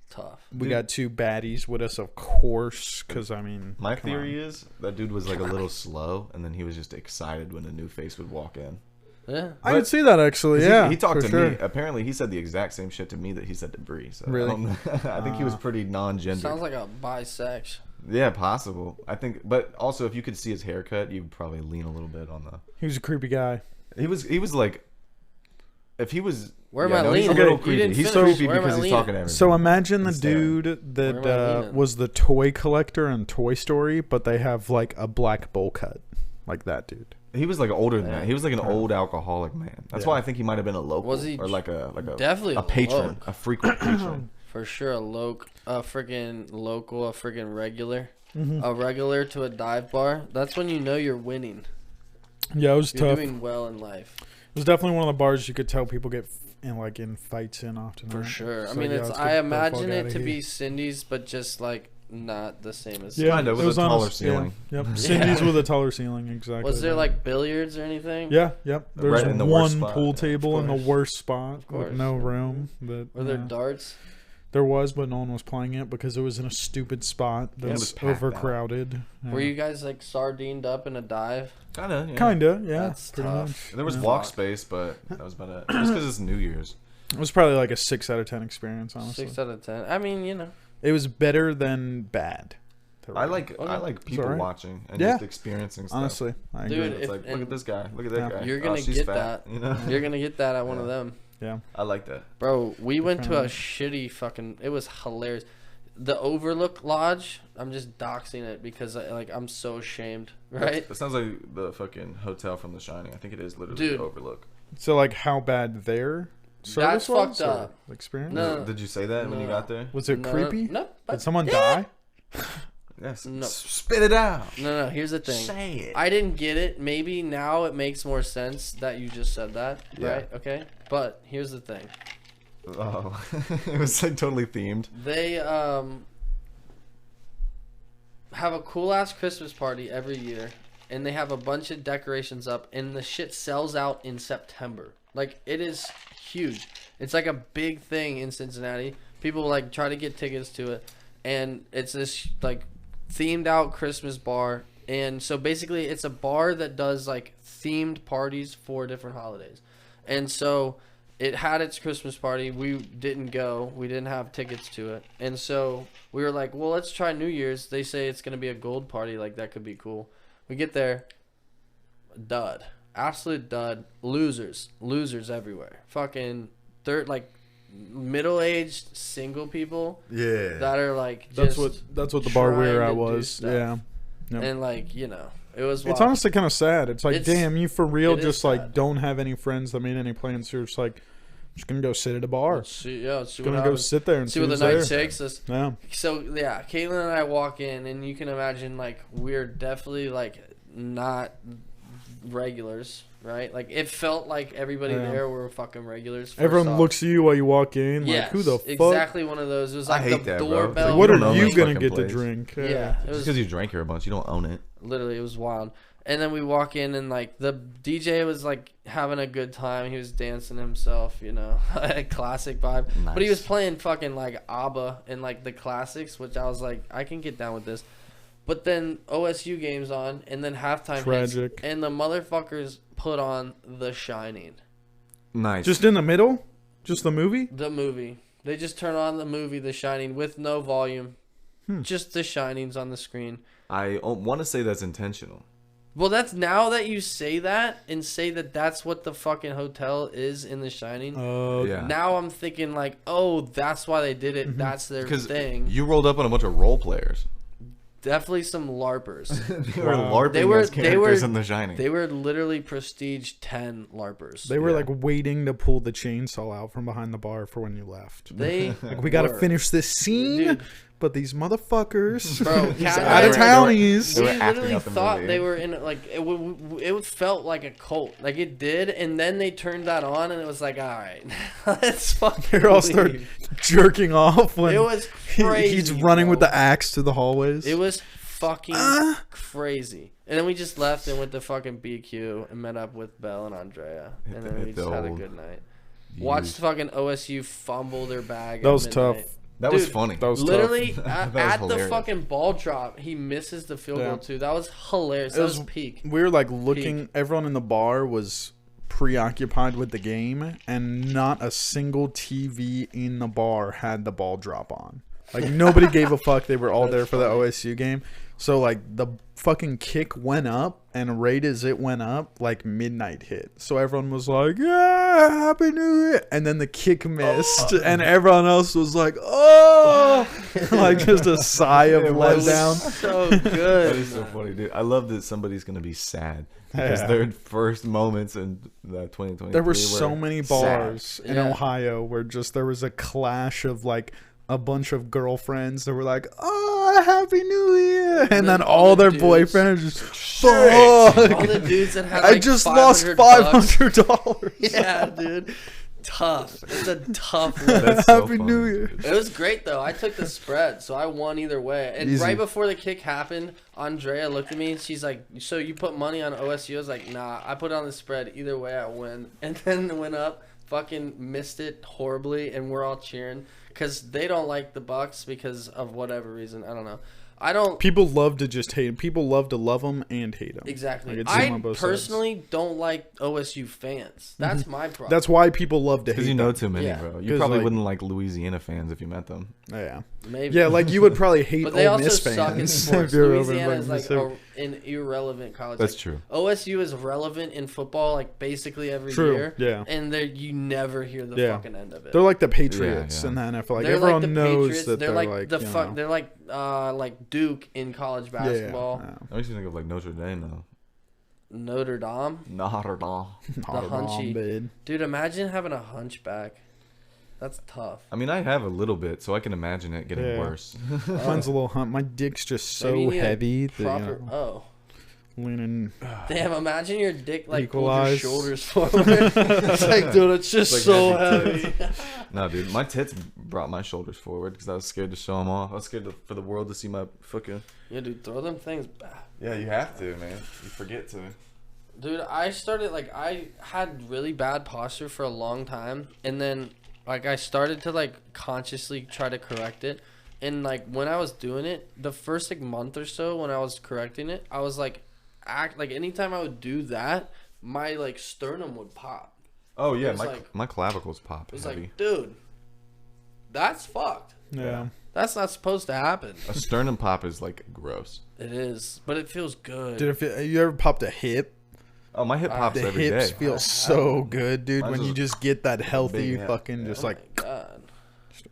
Tough. We Dude. got two baddies with us, of course, because, I mean... My come theory on. is that dude was like a little slow, and then he was just excited when a new face would walk in. Yeah. I could see that, actually, 'Cause yeah. he talked for to sure. me. Apparently, he said the exact same shit to me that he said to Bree. So Really? I think he was pretty non-gendered. Sounds like a bisex. Yeah, possible. I think, but also if you could see his haircut, you'd probably lean a little bit on the. He was a creepy guy. He was like, if he was. Where am I no, leaning? He's a little Okay, creepy. didn't He's finish. creepy Where am I because he's leaning? talking to everybody. So imagine the He's staring. dude Where am I that leaning? was the toy collector in Toy Story, but they have, like, a black bowl cut. Like that dude. He was like older than Yeah. that. He was like an old alcoholic man. That's Yeah. why I think he might have been a local. Was he or like a definitely a a patron, loc? a frequent patron. For sure, a freaking local, a freaking regular. Mm-hmm. A regular to a dive bar. That's when you know you're winning. Yeah, it was You're tough. doing well in life. It was definitely one of the bars you could tell people get in fights in often. For right? sure. It's I mean, like, it's. let's I get the fuck imagine it outta to here. be Cindy's, but just like not the same as. Yeah, Kinda, it with was a on taller ceiling. Yeah, yep. Cindy's with a taller ceiling, exactly. Was there like billiards or anything? Yeah, yep. There's Right in the worst one spot, pool yeah, table in the course. worst spot course. with no room. That, Were there yeah. darts? There was, but no one was playing it because it was in a stupid spot it was that's packed out. overcrowded. Yeah. Were you guys like sardined up in a dive? Kinda. Yeah. Kinda, yeah. That's pretty tough. much. There was yeah. block space, but that was about it. Just because it's New Year's. It was probably like a 6 out of 10 experience, honestly. 6 out of 10. I mean, you know. It was better than bad. I like people alright. watching and Yeah. just experiencing stuff. Honestly, I Dude, agree. It's like, look and at this guy, look at that Yeah. guy. You're Oh, gonna she's get fat, that. You know, You're gonna get that at one of Yeah. them. Yeah. I like that. Bro, we went to a Different. shitty fucking. It was hilarious. The Overlook Lodge. I'm just doxing it because I'm so ashamed, right? That sounds like the fucking hotel from The Shining. I think it is literally Dude. the Overlook. So, like, how bad their service That's was? fucked or up. Experience? No. Did you say that when you No. got there? Was it No, creepy? No. Did someone die? Yes. No. Spit it out. No. Here's the thing. Say it. I didn't get it. Maybe now it makes more sense that you just said that, Yeah. right? Okay. But here's the thing. Oh, it was like totally themed. They have a cool ass Christmas party every year, and they have a bunch of decorations up, and the shit sells out in September. Like, it is huge. It's like a big thing in Cincinnati. People like try to get tickets to it, and it's this like themed out Christmas bar. And so basically it's a bar that does like themed parties for different holidays. And so it had its Christmas party. We didn't go. We didn't have tickets to it. And so we were like, well, let's try New Year's. They say it's going to be a gold party. Like, that could be cool. We get there. Dud. Absolute dud. Losers. Losers everywhere. Fucking like middle-aged single people. Yeah. That are like just that's what the bar we were trying at to do was. stuff. Yeah. Yep. And like, you know, it was It's wild. honestly kind of sad. It's like, damn, you for real it is just like sad. don't have any friends that made any plans. You're just like, just gonna go sit at a bar. Let's see what Gonna go happens. sit there and See what the who's night there. takes us. Yeah. So yeah, Caitlin and I walk in, and you can imagine like we're definitely like not regulars, right? Like it felt like everybody Yeah. there were fucking regulars. first Everyone off. looks at you while you walk in. Like, Yes, who the fuck? exactly one of those. It was I like hate the that, bro. doorbell. It's like, What you don't are know you this gonna fucking get to place. drink? Yeah, it Just was because you drank here a bunch, you don't own it. literally, it was wild. And then we walk in, and like the DJ was like having a good time. He was dancing himself, you know, classic vibe. But he was Nice. playing fucking like ABBA and like the classics, which I was like, I can get down with this. But then OSU games on, and then halftime Tragic. hits, and the motherfuckers put on The Shining, Nice. Just in the middle? Just the movie? the movie. They just turn on the movie The Shining with no volume, just The Shining's on the screen. I want to say that's intentional. Well, that's now that you say that and say that that's what the fucking hotel is in The Shining. Yeah. Now I'm thinking like, oh, that's why they did it. That's their Because thing. you rolled up on a bunch of role players. Definitely some LARPers. They were Wow. LARPing They were- as they characters were- in The Shining. They were literally prestige 10 LARPers. They were Yeah. like waiting to pull the chainsaw out from behind the bar for when you left. They Like, we gotta were. finish this scene, Dude. but these motherfuckers, Bro, these Cat- out of townies. They We were acting literally out the thought movie. they were in like it felt like a cult, like it did, and then they turned that on, and it was like, all right, let's fucking. They all start leave. jerking off when It was crazy. he's running with bro. the axe through the hallways. It was fucking crazy, and then we just left and went to fucking BQ and met up with Belle and Andrea, and then we Hit the just had a old good night. Used. Watched fucking OSU fumble their bag. That at was tough. midnight. That was Dude, funny. That was Literally tough. at, That was at the hilarious. fucking ball drop, he misses the field Yeah. goal too. That was hilarious. That was peak. We were like looking. Everyone in the bar was preoccupied with the game, and not a single TV in the bar had the ball drop on. Like nobody gave a fuck. They were all there for the OSU game. So like the fucking kick went up, and right as it went up, like midnight hit. So everyone was like, "Yeah, Happy New Year!" And then the kick missed, and everyone else was like, "Oh!" Like just a sigh of It was letdown. So That good. is so funny, dude. I love that somebody's gonna be sad because Yeah. their first moments in the 2020. There were so many bars in Yeah. Ohio where just there was a clash of like a bunch of girlfriends that were like, "Oh, Happy New Year," and then then all all their the dudes- boyfriends just All fuck. the dudes that had I like just lost $500. $500. Yeah, dude. Tough. It's a tough one. That's so Happy funny, New Year. dude. It was great though. I took the spread, so I won either way. And Easy. right before the kick happened, Andrea looked at me and she's like, "So you put money on OSU?" I was like, "Nah, I put it on the spread. Either way, I win." And then it went up, fucking missed it horribly, and we're all cheering because they don't like the Bucks because of whatever reason. I don't know. I don't. People love to just hate him. People love to love him and hate him. Exactly. Like, it's on I both sides. personally don't like OSU fans. That's my problem. That's why people love to hate Because you know them. too many, Yeah. bro. You 'Cause, probably like- wouldn't like Louisiana fans if you met them. Yeah. Maybe. Yeah, like you would probably hate But they Ole also Miss suck in fans. sports. if you're over Louisiana in is like Mississippi. an irrelevant college. That's Like, true. OSU is relevant in football like basically every True, year. yeah. And you never hear the Yeah. fucking end of it. They're like the Patriots Yeah. in the NFL. Like They're everyone the knows Patriots. that they're like the you fuck. know, They're like Duke in college yeah, basketball. yeah. That makes you think of like Notre Dame though. Notre Dame, Notre Dame. Not at all, hunchy. dude. dude. Imagine having a hunchback. That's tough. I mean, I have a little bit, so I can imagine it getting Yeah. worse. Mine's a little hunt. My dick's just Maybe so you need a heavy that Proper. you know, Oh. leaning. Damn, imagine your dick like pulled your Equalize. shoulders forward. It's like, dude, it's just Like so heavy heavy. No, dude, my tits brought my shoulders forward because I was scared to show them off. I was scared for the world to see my fucking. Yeah, dude, throw them things back. Yeah, you have to, man. You forget to. Dude, I started like I had really bad posture for a long time, and then like I started to like consciously try to correct it, And like when I was doing it, the first like month or so when I was correcting it, I was like, anytime I would do that, my like sternum would pop. Oh yeah, was like- my clavicles pop It was heavy. like, dude, that's fucked. Yeah. That's not supposed to happen. A sternum pop is like gross. It is, but it feels good. Dude, you ever popped a hip? Oh, my hip pops The every hips day. feel so good, dude. Mine's When you just just get that healthy big hip. fucking, Yeah. just Oh like, my god,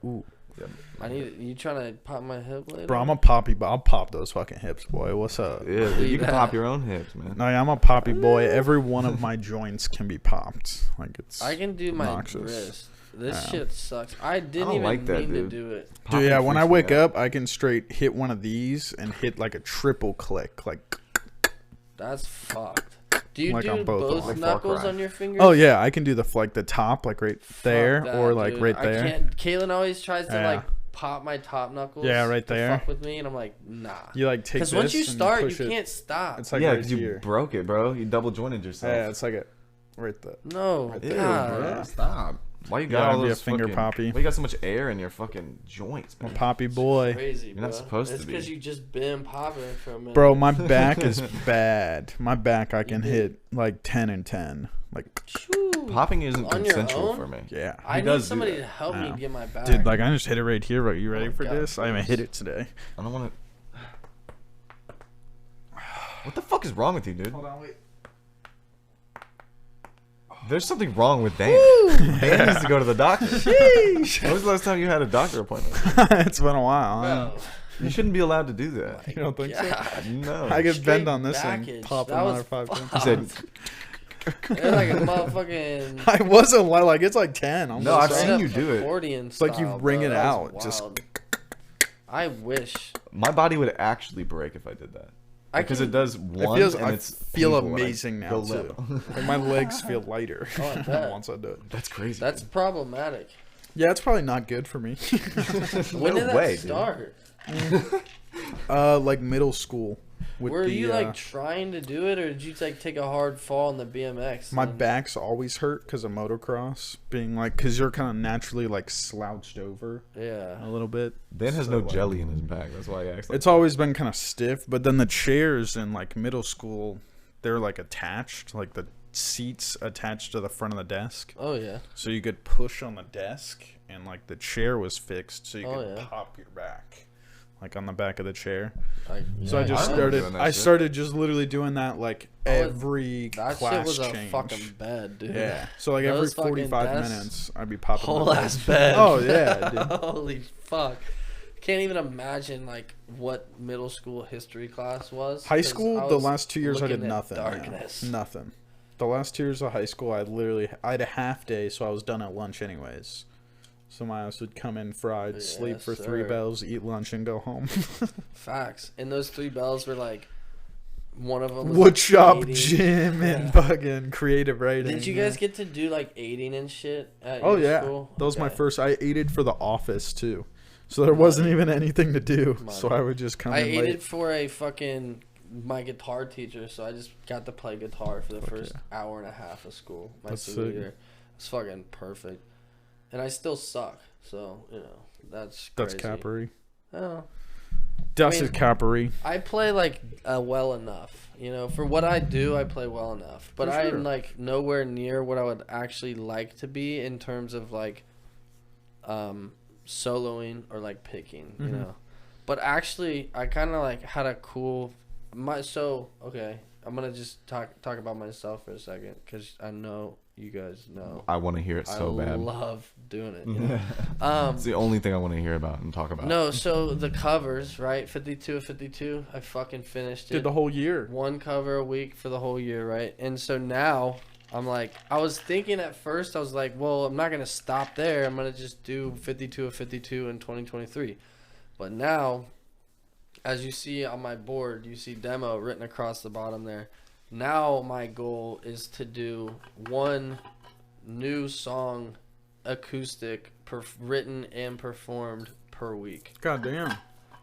ooh. Yeah. I need you trying to pop my hip later? Bro, I'm a poppy, but I'll pop those fucking hips, boy. What's up? Yeah, dude, you can that. pop your own hips, man. No, yeah, I'm a poppy boy. Every one of my joints can be popped. Like it's. I can do my obnoxious. wrist. This Yeah. shit sucks. I didn't don't even like that, mean dude. to do it. Dude, yeah, Popping when I freaks me wake out. up, I can straight hit one of these and hit like a triple click. Like, That's fucked. Do you Like do on both of both them. Like Far knuckles Cry. on your fingers? oh yeah, I can do the top, like right there, Fuck that, or like dude. right I there. can't. Caitlin always tries to Yeah. like pop my top knuckles. Yeah, right to there. Fuck with me, and I'm like, nah. You like take Because this once you and start, you push it. can't stop. It's like Yeah, right because you here. broke it, bro. You double jointed yourself. Yeah, it's like a right there. No, Right Ew, God. bro. Yeah. Stop. Why you You got gotta all be a those finger fucking, poppy. Why you got so much air in your fucking joints, I'm a man? poppy boy. Crazy, You're not bro. supposed to It's be. because you just been popping for a minute. Bro, my back is bad. My back, I can did. hit like 10 and 10. Like, Phew. Popping isn't On your consensual own? for me. yeah. I need does do somebody that. to help me Yeah. get my back. Dude, like I just hit it right here. Are you ready my for God, this? I haven't please. hit it today. I don't want to. What the fuck is wrong with you, dude? on, wait. There's something wrong with Dan. Dan needs to go to the doctor. When was the last time you had a doctor appointment? It's been a while. Huh? Bro, You shouldn't be allowed to do that. You don't think so? God. No. I could Straight bend on this thing, backage. pop That another was 5 times. He said, It's like a motherfucking. I wasn't like it's like 10. I'm No, I've just seen saying. you do it. Accordion It's like you style, ring bro. it That was out, just- wild. I wish. my body would actually break if I did that. Because it does It once feels. and I it's feel painful when I amazing now go too. limp. Like my legs feel lighter Oh, I bet. once I do it. That's crazy. That's problematic. Yeah, it's probably not good for me. When did that way, dude. start? Like middle school. With Were the, you like trying to do it, or did you like take a hard fall on the BMX? my and- back's always hurt because of motocross, being like, because you're kind of naturally like slouched over a Yeah. little bit. Dan has So, no like, jelly in his back. That's why he acts like It's always been kind of stiff, but then the chairs in like middle school, they're like attached, like the seats attached to the front of the desk, Oh yeah. so you could push on the desk, and like the chair was fixed, so you Oh, could yeah. pop your back, like on the back of the chair. Like, So I yeah, just I remember started. doing that I shit. started just literally doing that like every That class shit was a change. fucking bed, dude. Yeah. So like every Those fucking 45 desks- minutes, I'd be popping. Whole my ass legs. bed. Oh yeah, dude. Holy fuck. Can't even imagine like what middle school history class was. High 'cause school, I the was last 2 years I did looking at nothing. yeah. Darkness. Nothing. The last 2 years of high school, I had a half day, so I was done at lunch anyways. So my ass would come in fried, sleep Yes, for 3 sir. bells, eat lunch, and go home. Facts. And those 3 bells were like, one of them was Wood like shop, 80. gym, and Yeah. fucking creative writing. Did you yeah. guys get to do like aiding and shit at Oh your yeah, school? that was my Okay. first. I aided for the office too, so there wasn't even anything to do. So Money. I would just come I in aided late. for a fucking my guitar teacher, so I just got to play guitar for the first hour and a half of school my That's senior sick. year. It's fucking perfect, and I still suck. So you know that's That's crazy. capery. Oh, Das I mean- is capery. I play like well enough. You know, for what I do, I play well enough. But For I sure. am like nowhere near what I would actually like to be in terms of like soloing or like picking, you Mhm. know. But actually, I kind of like had a cool okay, I'm going to just talk about myself for a second cuz I know you guys know. I want to hear it so I bad. love doing it. You know? It's the only thing I want to hear about and talk about. No, so the covers, right? 52 of 52, I fucking finished it. Did the whole year. One cover a week for the whole year, right? And so now I'm like, I was thinking at first, I was like, well, I'm not going to stop there. I'm going to just do 52 of 52 in 2023. But now, as you see on my board, you see demo written across the bottom there. Now my goal is to do one new song acoustic written and performed per week. God damn.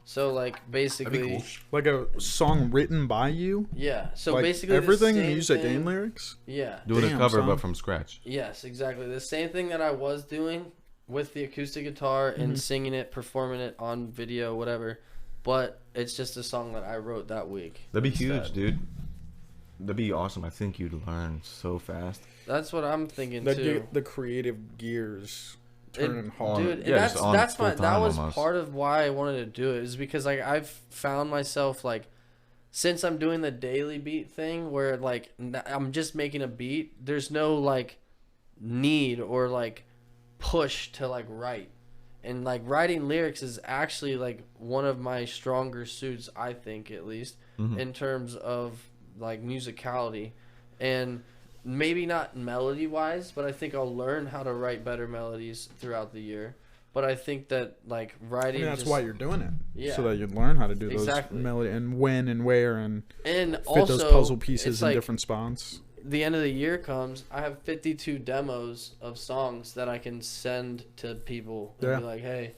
So like basically Like a song written by you. yeah, so Like basically the everything, same music thing- and lyrics. Yeah. Doing a Damn, cover son. but from scratch. Yes, exactly. The same thing that I was doing with the acoustic guitar and singing it, performing it on video, whatever. But it's just a song that I wrote that week. That'd be huge, instead. dude. That'd be awesome. I think you'd learn so fast. That's what I'm thinking That too. get the creative gears turning hard. Dude, Yeah, that's just on that full-time was almost. part of why I wanted to do it, is because like I've found myself like, since I'm doing the daily beat thing where like I'm just making a beat, there's no like need or like push to like write. And like writing lyrics is actually like one of my stronger suits, I think, at least in terms of like musicality, and maybe not melody wise, but I think I'll learn how to write better melodies throughout the year. But I think that like I writing, mean, that's just, why you're doing it. Yeah. So that you learn how to do Exactly. those melody and when and where and and fit also those puzzle pieces it's in like, different spots. the end of the year comes, I have 52 demos of songs that I can send to people and be like, hey,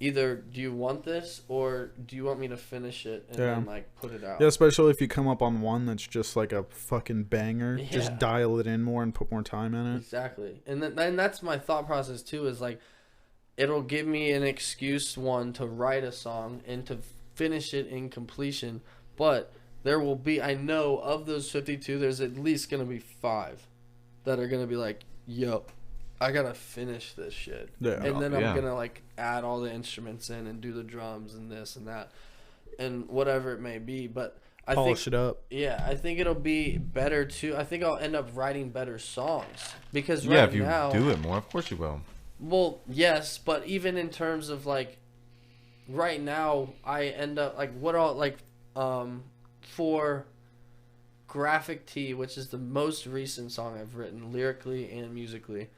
either do you want this or do you want me to finish it and then like put it out? Yeah, especially if you come up on one that's just like a fucking banger. Yeah. Just dial it in more and put more time in it. Exactly. And then that's my thought process too, is like it'll give me an excuse, one, to write a song and to finish it in completion, but there will be, I know of those 52, there's at least going to be 5 that are going to be like, yo, I got to finish this shit. Yeah. And then I'm going to like add all the instruments in and do the drums and this and that and whatever it may be. But I Polish think, it up. yeah, I think it'll be better too. I think I'll end up writing better songs because Yeah, right if you now, do it more, of course you will. well, yes, but even in terms of like right now, I end up like what all like for Graphic Tee, which is the most recent song I've written lyrically and musically.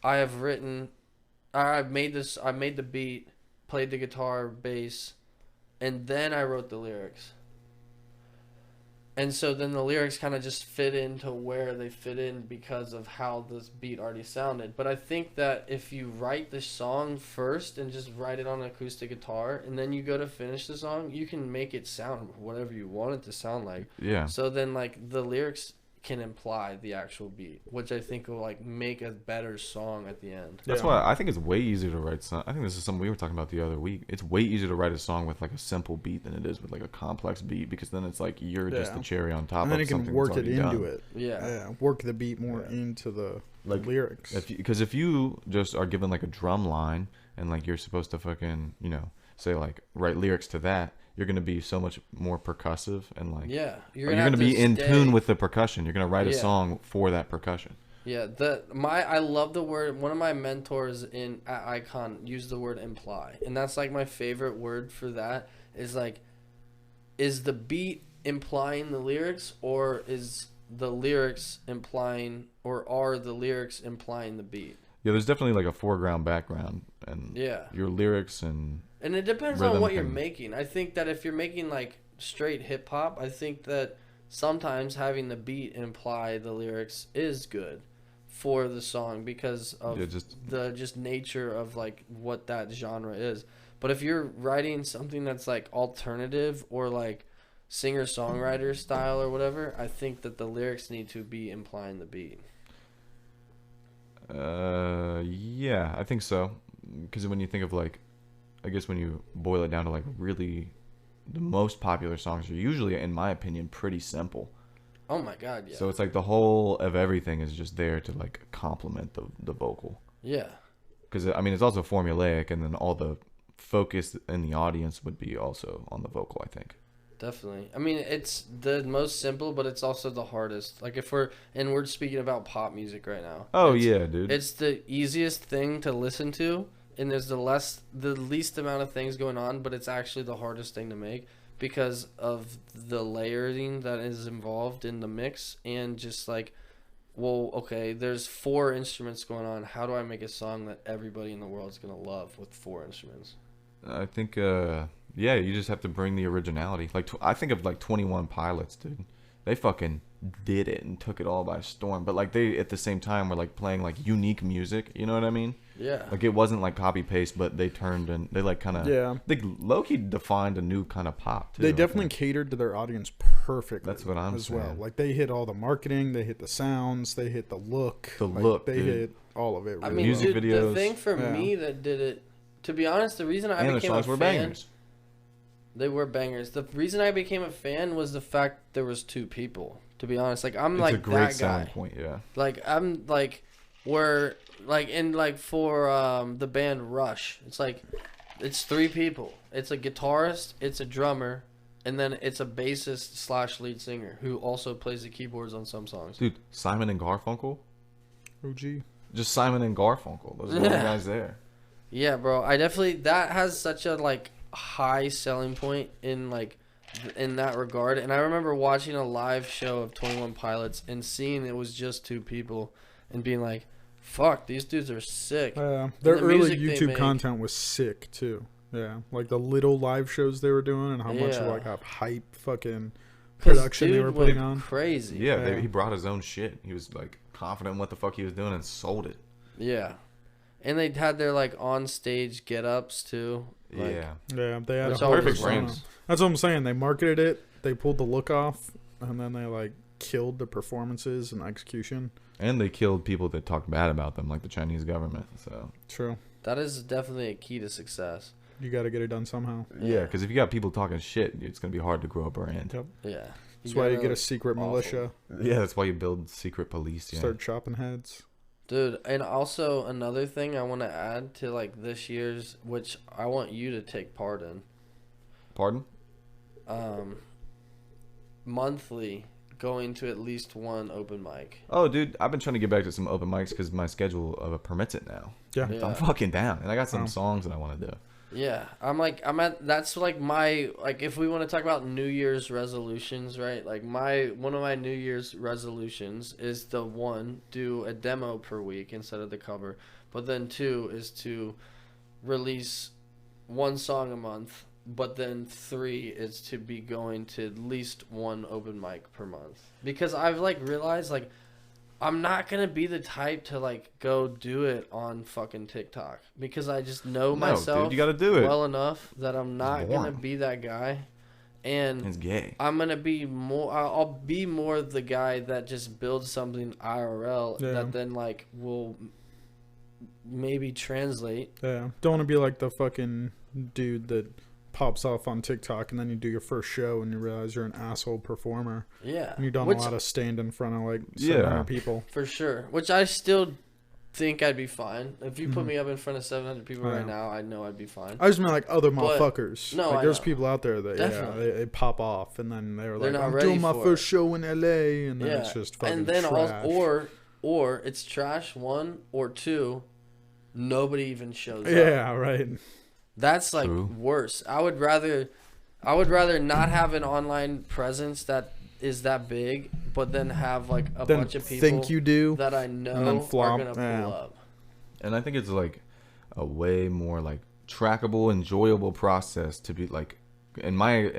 I made the beat, played the guitar, bass, and then I wrote the lyrics. And so then the lyrics kind of just fit into where they fit in because of how this beat already sounded. But I think that if you write the song first and just write it on an acoustic guitar and then you go to finish the song, you can make it sound whatever you want it to sound like. Yeah. So then like the lyrics can imply the actual beat, which I think will like make a better song at the end. That's why I think it's way easier to write song. I think this is something we were talking about the other week. It's way easier to write a song with like a simple beat than it is with like a complex beat, because then it's like you're just the cherry on top And then of you can something work that's it already into done. it. Yeah. Work the beat more into the Like, lyrics. Because if you just are given like a drum line and like you're supposed to fucking, say like write lyrics to that, you're gonna be so much more percussive and like You're gonna be in tune with the percussion. You're gonna write a song for that percussion. Yeah, I love the word. One of my mentors at Icon used the word imply, and that's like my favorite word for that. Is like, is the beat implying the lyrics, or is the lyrics implying, or are the lyrics implying the beat? Yeah, there's definitely like a foreground, background, and your lyrics and it depends on what you're making. I think that if you're making like straight hip hop, I think that sometimes having the beat imply the lyrics is good for the song because of the nature of like what that genre is. But if you're writing something that's like alternative or like singer-songwriter style or whatever, I think that the lyrics need to be implying the beat. Yeah, I think so. Because when you think of like, I guess when you boil it down to like really, the most popular songs are usually, in my opinion, pretty simple. Oh my god, yeah. So it's like the whole of everything is just there to like complement the vocal. Yeah. Because I mean, it's also formulaic, and then all the focus in the audience would be also on the vocal, I think. Definitely. I mean, it's the most simple, but it's also the hardest. Like if we're speaking about pop music right now. Oh yeah, dude. It's the easiest thing to listen to, and there's the least amount of things going on, but it's actually the hardest thing to make because of the layering that is involved in the mix, and just like, well, okay, there's 4 instruments going on. How do I make a song that everybody in the world is gonna love with 4 instruments? I think yeah, you just have to bring the originality. Like I think of like 21 Pilots, dude. They fucking did it and took it all by storm. But like they at the same time were like playing like unique music. You know what I mean? Yeah. Like, it wasn't like copy paste, but they turned and they like kind of they low-key defined a new kind of pop too. They definitely catered to their audience perfectly. That's what I'm as saying. well. Like, they hit all the marketing, they hit the sounds, they hit the look. They dude. hit all of it. I Really mean, Music dude, videos. the thing for me that did it, to be honest, the reason I and the became a songs were fan, bangers. they were bangers. The reason I became a fan was the fact there was 2 people. To be honest, like I'm It's like a great that selling guy. point, yeah. Like I'm like where like in like for the band Rush, it's like it's 3 people. It's a guitarist, it's a drummer, and then it's a bassist / lead singer who also plays the keyboards on some songs. Dude, Simon and Garfunkel? OG. Just Simon and Garfunkel. Those are the only guys there. Yeah, bro. I definitely that has such a like high selling point in like in that regard. And I remember watching a live show of 21 Pilots and seeing it was just 2 people and being like, "Fuck, these dudes are sick." Their the early music they YouTube make. content was sick too. Yeah, like the little live shows they were doing and how much Yeah. like of hype fucking 'Cause production they dude were putting went on. Crazy. Yeah, Yeah. he brought his own shit. He was like confident in what the fuck he was doing and sold it. Yeah. And they had their like on stage get ups too. Like, Yeah. Yeah, they had a Which whole always Perfect persona. brands. That's what I'm saying. They marketed it, they pulled the look off, and then they like killed the performances and execution. And they killed people that talked bad about them, like the Chinese government. So True. that is definitely a key to success. You got to get it done somehow. yeah, because if you got people talking shit, it's gonna be hard to grow a brand. Yep. Yeah. That's why you gotta get a look secret awful. militia. Yeah, that's why you build secret police. Yeah. Start chopping heads. Dude, and also another thing I want to add to like this year's, which I want you to take part in, Pardon? monthly going to at least one open mic. Oh, dude, I've been trying to get back to some open mics because my schedule permits it now. Yeah. Yeah. I'm fucking down, and I got some Wow. songs that I want to do. Yeah, I'm at that's like my like if we want to talk about New Year's resolutions, right? Like one of my New Year's resolutions is to 1 do a demo per week instead of the cover, but then 2 is to release 1 song a month, but then 3 is to be going to at least 1 open mic per month. Because I've like realized like I'm not gonna be the type to like go do it on fucking TikTok because I just know myself dude, you gotta do it. well enough that I'm not gonna boring. be that guy, and It's gay. I'm gonna be more. I'll be more the guy that just builds something IRL Yeah. that then like will maybe translate. Yeah. Don't want to be like the fucking dude that pops off on TikTok and then you do your first show and you realize you're an asshole performer. Yeah, And you've done which, a lot of stand in front of like Yeah. 700 people. for sure. Which I still think I'd be fine if you put me up in front of 700 people Yeah. right now. I know I'd be fine. I just mean like other But- motherfuckers. no, like I there's know. people out there that Definitely. they pop off and then they're They're like, not I'm ready doing my for first it. show in LA, and then Yeah, it's just fucking and then trash. or it's trash 1 or 2. Nobody even shows up. Yeah, right. That's like True. worse. I would rather not have an online presence that is that big, but then have like a Then bunch of people think you do. that I then know flop. are gonna pull Yeah. up. And I think it's like a way more like trackable, enjoyable process to be like in my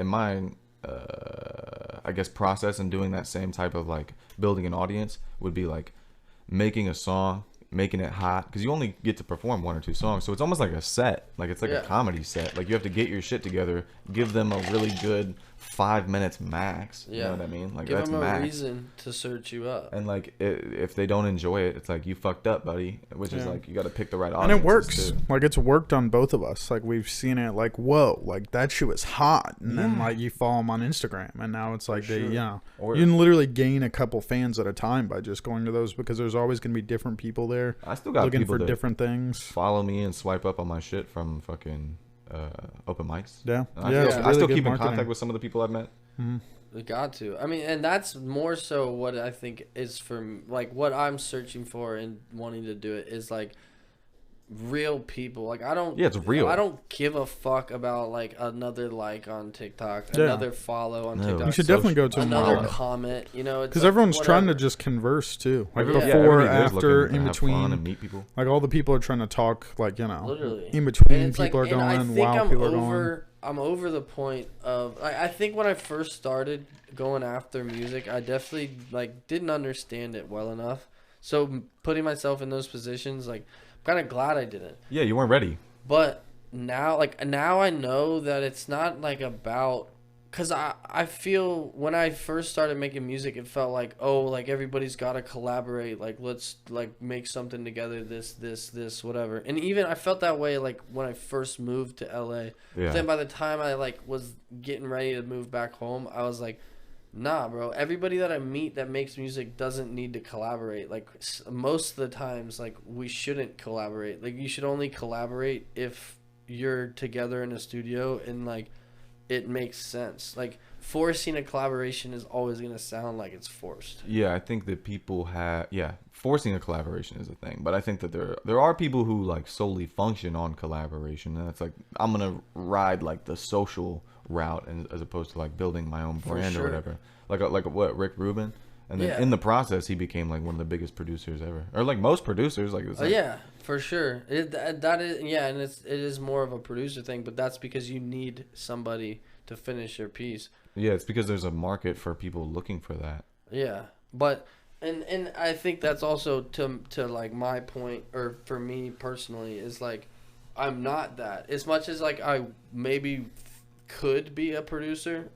I guess process and doing that same type of like building an audience would be like making a song, making it hot, because you only get to perform 1 or 2 songs, so it's almost like a set, like it's like Yeah. a comedy set. Like you have to get your shit together, give them a really good 5 minutes max. You Yeah. know what I mean? Like Give that's them a max. reason to search you up. And like if they don't enjoy it, it's like you fucked up, buddy. Which is Yeah. like you got to pick the right And audience. it works. Like it's worked on both of us. Like we've seen it. Like whoa, like that shit was hot. And then like you follow them on Instagram, and now it's like sure. Or- you can literally gain a couple fans at a time by just going to those, because there's always gonna be different people there I still got looking people for that different things. follow me and swipe up on my shit from fucking open mics. Yeah, And yeah. I it's still, I really still good keep in marketing. contact with some of the people I've met. We got to. I mean, and that's more so what I think is for like what I'm searching for and wanting to do it is like real people. Like I don't. Yeah, it's real. I don't give a fuck about like another like on TikTok, Yeah. another follow on No. TikTok. You should definitely go to them another all. comment. You know, Because everyone's trying to whatever. just converse too. Like Everybody- Yeah. before, everybody there's after, looking to in have fun and between. meet people. Like all the people are trying to talk. Like Literally. in And between, it's people like, are and I going think while I'm people are over, going. I'm over the point of. I think when I first started going after music, I definitely like didn't understand it well enough. So putting myself in those positions, like kind of glad I didn't. Yeah, you weren't ready. But now I know that it's not like about, because I feel when I first started making music, it felt like, oh, like everybody's got to collaborate, like let's like make something together, this whatever. And even I felt that way like when I first moved to LA. Yeah. But then by the time I like was getting ready to move back home, I was like, nah, bro, everybody that I meet that makes music doesn't need to collaborate. Like most of the times, like we shouldn't collaborate. Like you should only collaborate if you're together in a studio and like it makes sense. Like forcing a collaboration is always going to sound like it's forced. Yeah, I think that people have forcing a collaboration is a thing, but I think that there are people who like solely function on collaboration, and it's like I'm gonna ride like the social route and as opposed to like building my own brand or whatever. Like what, Rick Rubin, and then in the process he became like one of the biggest producers ever, or like most producers. Like, it's like yeah, for sure. That is, yeah, and it is more of a producer thing, but that's because you need somebody to finish your piece. Yeah, it's because there's a market for people looking for that. Yeah, but and I think that's also to like my point, or for me personally, is like I'm not that. As much as like I maybe could be a producer,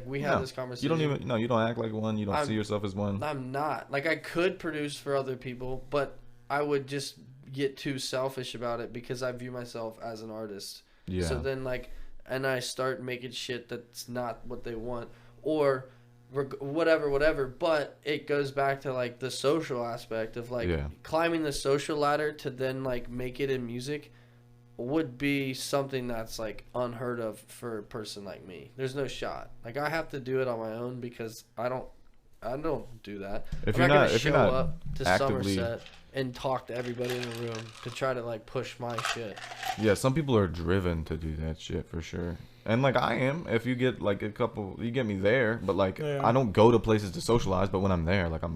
we had this conversation. You don't act like one. You don't see yourself as one. I'm not. Like I could produce for other people, but I would just get too selfish about it because I view myself as an artist. Yeah. So then and I start making shit that's not what they want, or whatever. But it goes back to like the social aspect of like climbing the social ladder to then like make it in music would be something that's like unheard of for a person like me. There's no shot. Like I have to do it on my own because I don't do that. If I'm you're not not gonna show up to actively... Somerset and talk to everybody in the room to try to like push my shit. Yeah, some people are driven to do that shit for sure. And like I am, if you get like you get me there, but like I don't go to places to socialize, but when I'm there, like I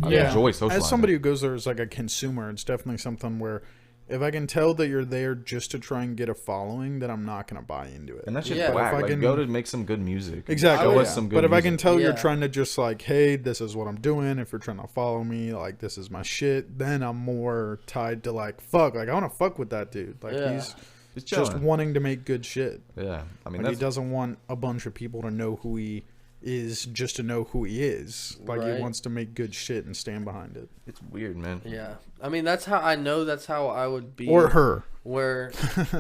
enjoy socializing. As somebody who goes there as like a consumer, it's definitely something where if I can tell that you're there just to try and get a following, then I'm not gonna buy into it. And that shit's whack. Like, go to make some good music. Exactly. Show us some good but if music. I can tell you're trying to just like, hey, this is what I'm doing. If you're trying to follow me, like this is my shit, then I'm more tied to like, fuck, like I want to fuck with that dude. Like he's just wanting to make good shit. Yeah, I mean, like, he doesn't want a bunch of people to know who he is just to know who he is. Like he wants to make good shit and stand behind it. It's weird, man. Yeah, I mean that's how I would be. Or her. Where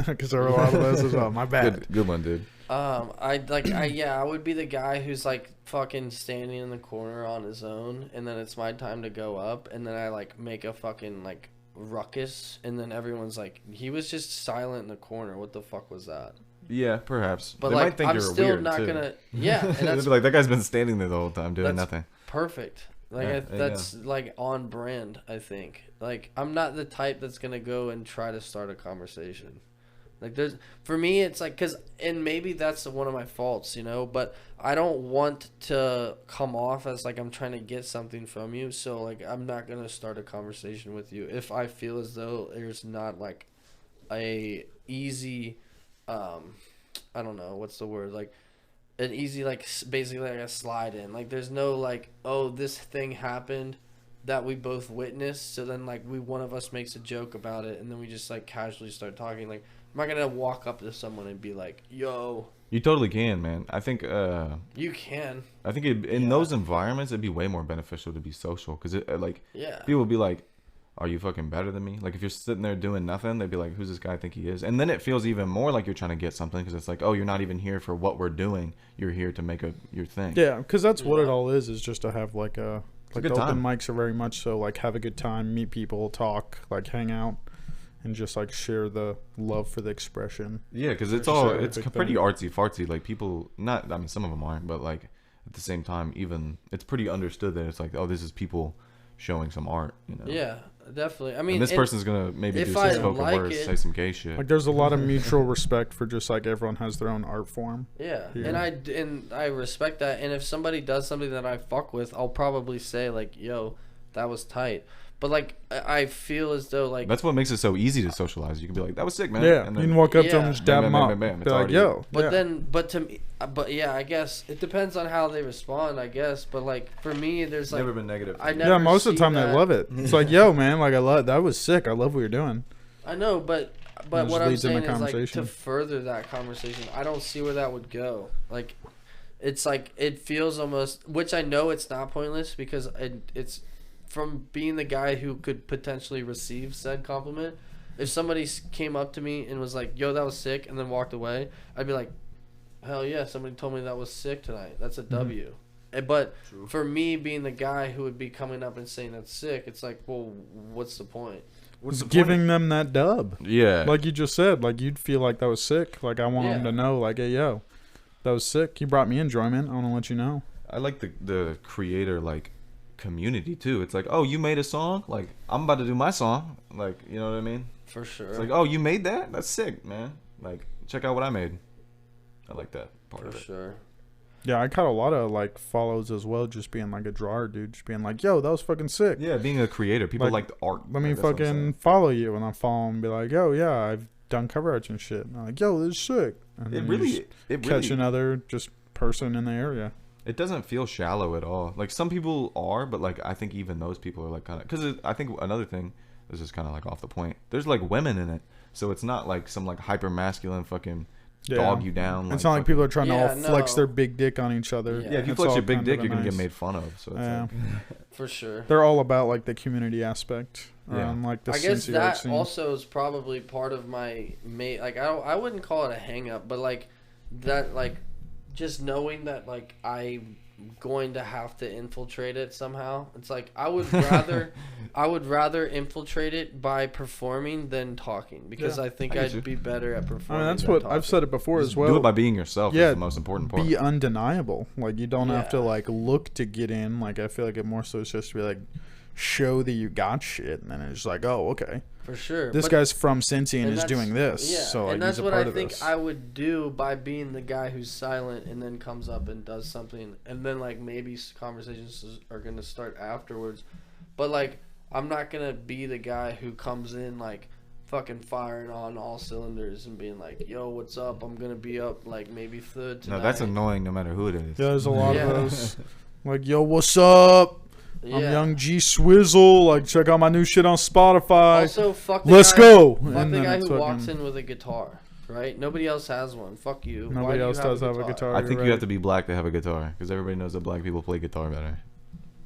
because there are a lot of those as well. My bad. Good one, dude. I would be the guy who's like fucking standing in the corner on his own, and then it's my time to go up, and then I like make a fucking like ruckus, and then everyone's like, he was just silent in the corner. What the fuck was that? Yeah, perhaps. But they like, might think I'm you're still weird not too. gonna. Yeah, and that's be like, that guy's been standing there the whole time doing that's nothing. Perfect. Like that's like on brand. I think. Like I'm not the type that's gonna go and try to start a conversation. Like for me, it's like and maybe that's one of my faults, you know. But I don't want to come off as like I'm trying to get something from you. So like I'm not gonna start a conversation with you if I feel as though there's not like a easy, I don't know what's the word, like an easy like basically like a slide in. Like there's no like, oh, this thing happened that we both witnessed, so then like one of us makes a joke about it and then we just like casually start talking. Like I'm not gonna walk up to someone and be like, yo. You totally can, man. I think you can. I think in those environments it'd be way more beneficial to be social, because people would be like, are you fucking better than me? Like if you're sitting there doing nothing, they'd be like, who's this guy think he is? And then it feels even more like you're trying to get something, because it's like, oh, you're not even here for what we're doing, you're here to make your thing. Yeah, because that's what it all is just to have like a like good the time. open mics are very much so like have a good time, meet people, talk, like hang out, and just like share the love for the expression. Yeah, because it's pretty artsy fartsy. Like people, some of them aren't, but like at the same time, even it's pretty understood that it's like, oh, this is people showing some art, you know. Yeah, definitely. I mean, and this person's gonna maybe do some spoken words, say some gay shit. Like there's a lot of mutual respect for just like everyone has their own art form. Yeah. And I respect that. And if somebody does something that I fuck with, I'll probably say like, yo, that was tight. But like I feel as though like That's what makes it so easy to socialize. You can be like, "That was sick, man." Yeah, And you then, can walk up to him Yeah. and just dab Bam, him bam, up. bam, bam, Be it's like, already- yo. But yeah. then, but to me, but yeah, I guess it depends on how they respond. I guess, but like for me, there's like never been negative. I I never Yeah, most of the see time that. they love it. It's like, yo, man, like I love that was sick. I love what you're doing. I know, but It what just I'm leads into saying is like conversation. to further that conversation, I don't see where that would go. Like, it's like it feels almost, which I know it's not pointless because it's from being the guy who could potentially receive said compliment. If somebody came up to me and was like, "Yo, that was sick," and then walked away, I'd be like, "Hell yeah, somebody told me that was sick tonight. That's a W." But for me being the guy who would be coming up and saying that's sick, it's like, well, what's the point? What's the Giving point? them that dub. Yeah. Like you just said, like you'd feel like that was sick. Like I want them Yeah. to know, like, hey, yo, that was sick. You brought me enjoyment. I want to let you know. I like the creator like community too. It's like, oh, you made a song. Like I'm about to do my song. Like you know what I mean? For sure. It's like, oh, you made that? That's sick, man. Like check out what I made. I like that part For of it. sure. Yeah, I caught a lot of like follows as well, just being like a drawer, dude, just being like, yo, that was fucking sick. Yeah, being a creator, people Like, like the art. Let me Like, that's what I'm fucking saying. follow you, and I'll follow him and be like, yo, yeah, I've done cover arts and shit. And I'm like, yo, this is sick. And It then you really, just it catch really, another just person in the area. it doesn't feel shallow at all. Like some people are, but like I think even those people are like kind of because I think another thing. This is kind of like off the point. There's like women in it, so it's not like some like hyper masculine fucking Yeah. dog you down. It's not like people are trying to Yeah, all flex no. their big dick on each other. Yeah. Yeah, if you It's flex all your big kind dick, of you're gonna nice. get made fun of. So it's Yeah. like, For sure. They're all about like the community aspect Yeah. around like the I guess Cincy art that scene. also is probably part of my mate. Like I wouldn't call it a hang up, but like that, like just knowing that like I'm going to have to infiltrate it somehow. It's like I would rather infiltrate it by performing than talking because Yeah. I think I get you. I'd be better at I performing. mean, that's than what talking. I've said it before just as well. do it by being yourself. Yeah, is the most important part. Be undeniable. Like you don't have to Yeah. like look to get in. Like I feel like it more so is just to be like show that you got shit, and then it's like, oh, okay, For sure. this But- guy's from Cincy and is that's- doing this. Yeah, So like and that's he's a what part I of think this. I would do by being the guy who's silent and then comes up and does something, and then like maybe conversations are gonna start afterwards. But like I'm not gonna be the guy who comes in like fucking firing on all cylinders and being like, "Yo, what's up? I'm gonna be up like maybe third tonight." No, that's annoying no matter who it is. Yeah, there's a lot Yeah. of those. Like, yo, what's up? Yeah. I'm Young G Swizzle. Like, check out my new shit on Spotify. Also, fuck the Let's guy, go. Fuck And the then guy it's who walks fucking- in with a guitar, right? Nobody else has one. Fuck you. Why Nobody do you else does have a guitar. I you're think right. you have to be black to have a guitar because everybody knows that black people play guitar better.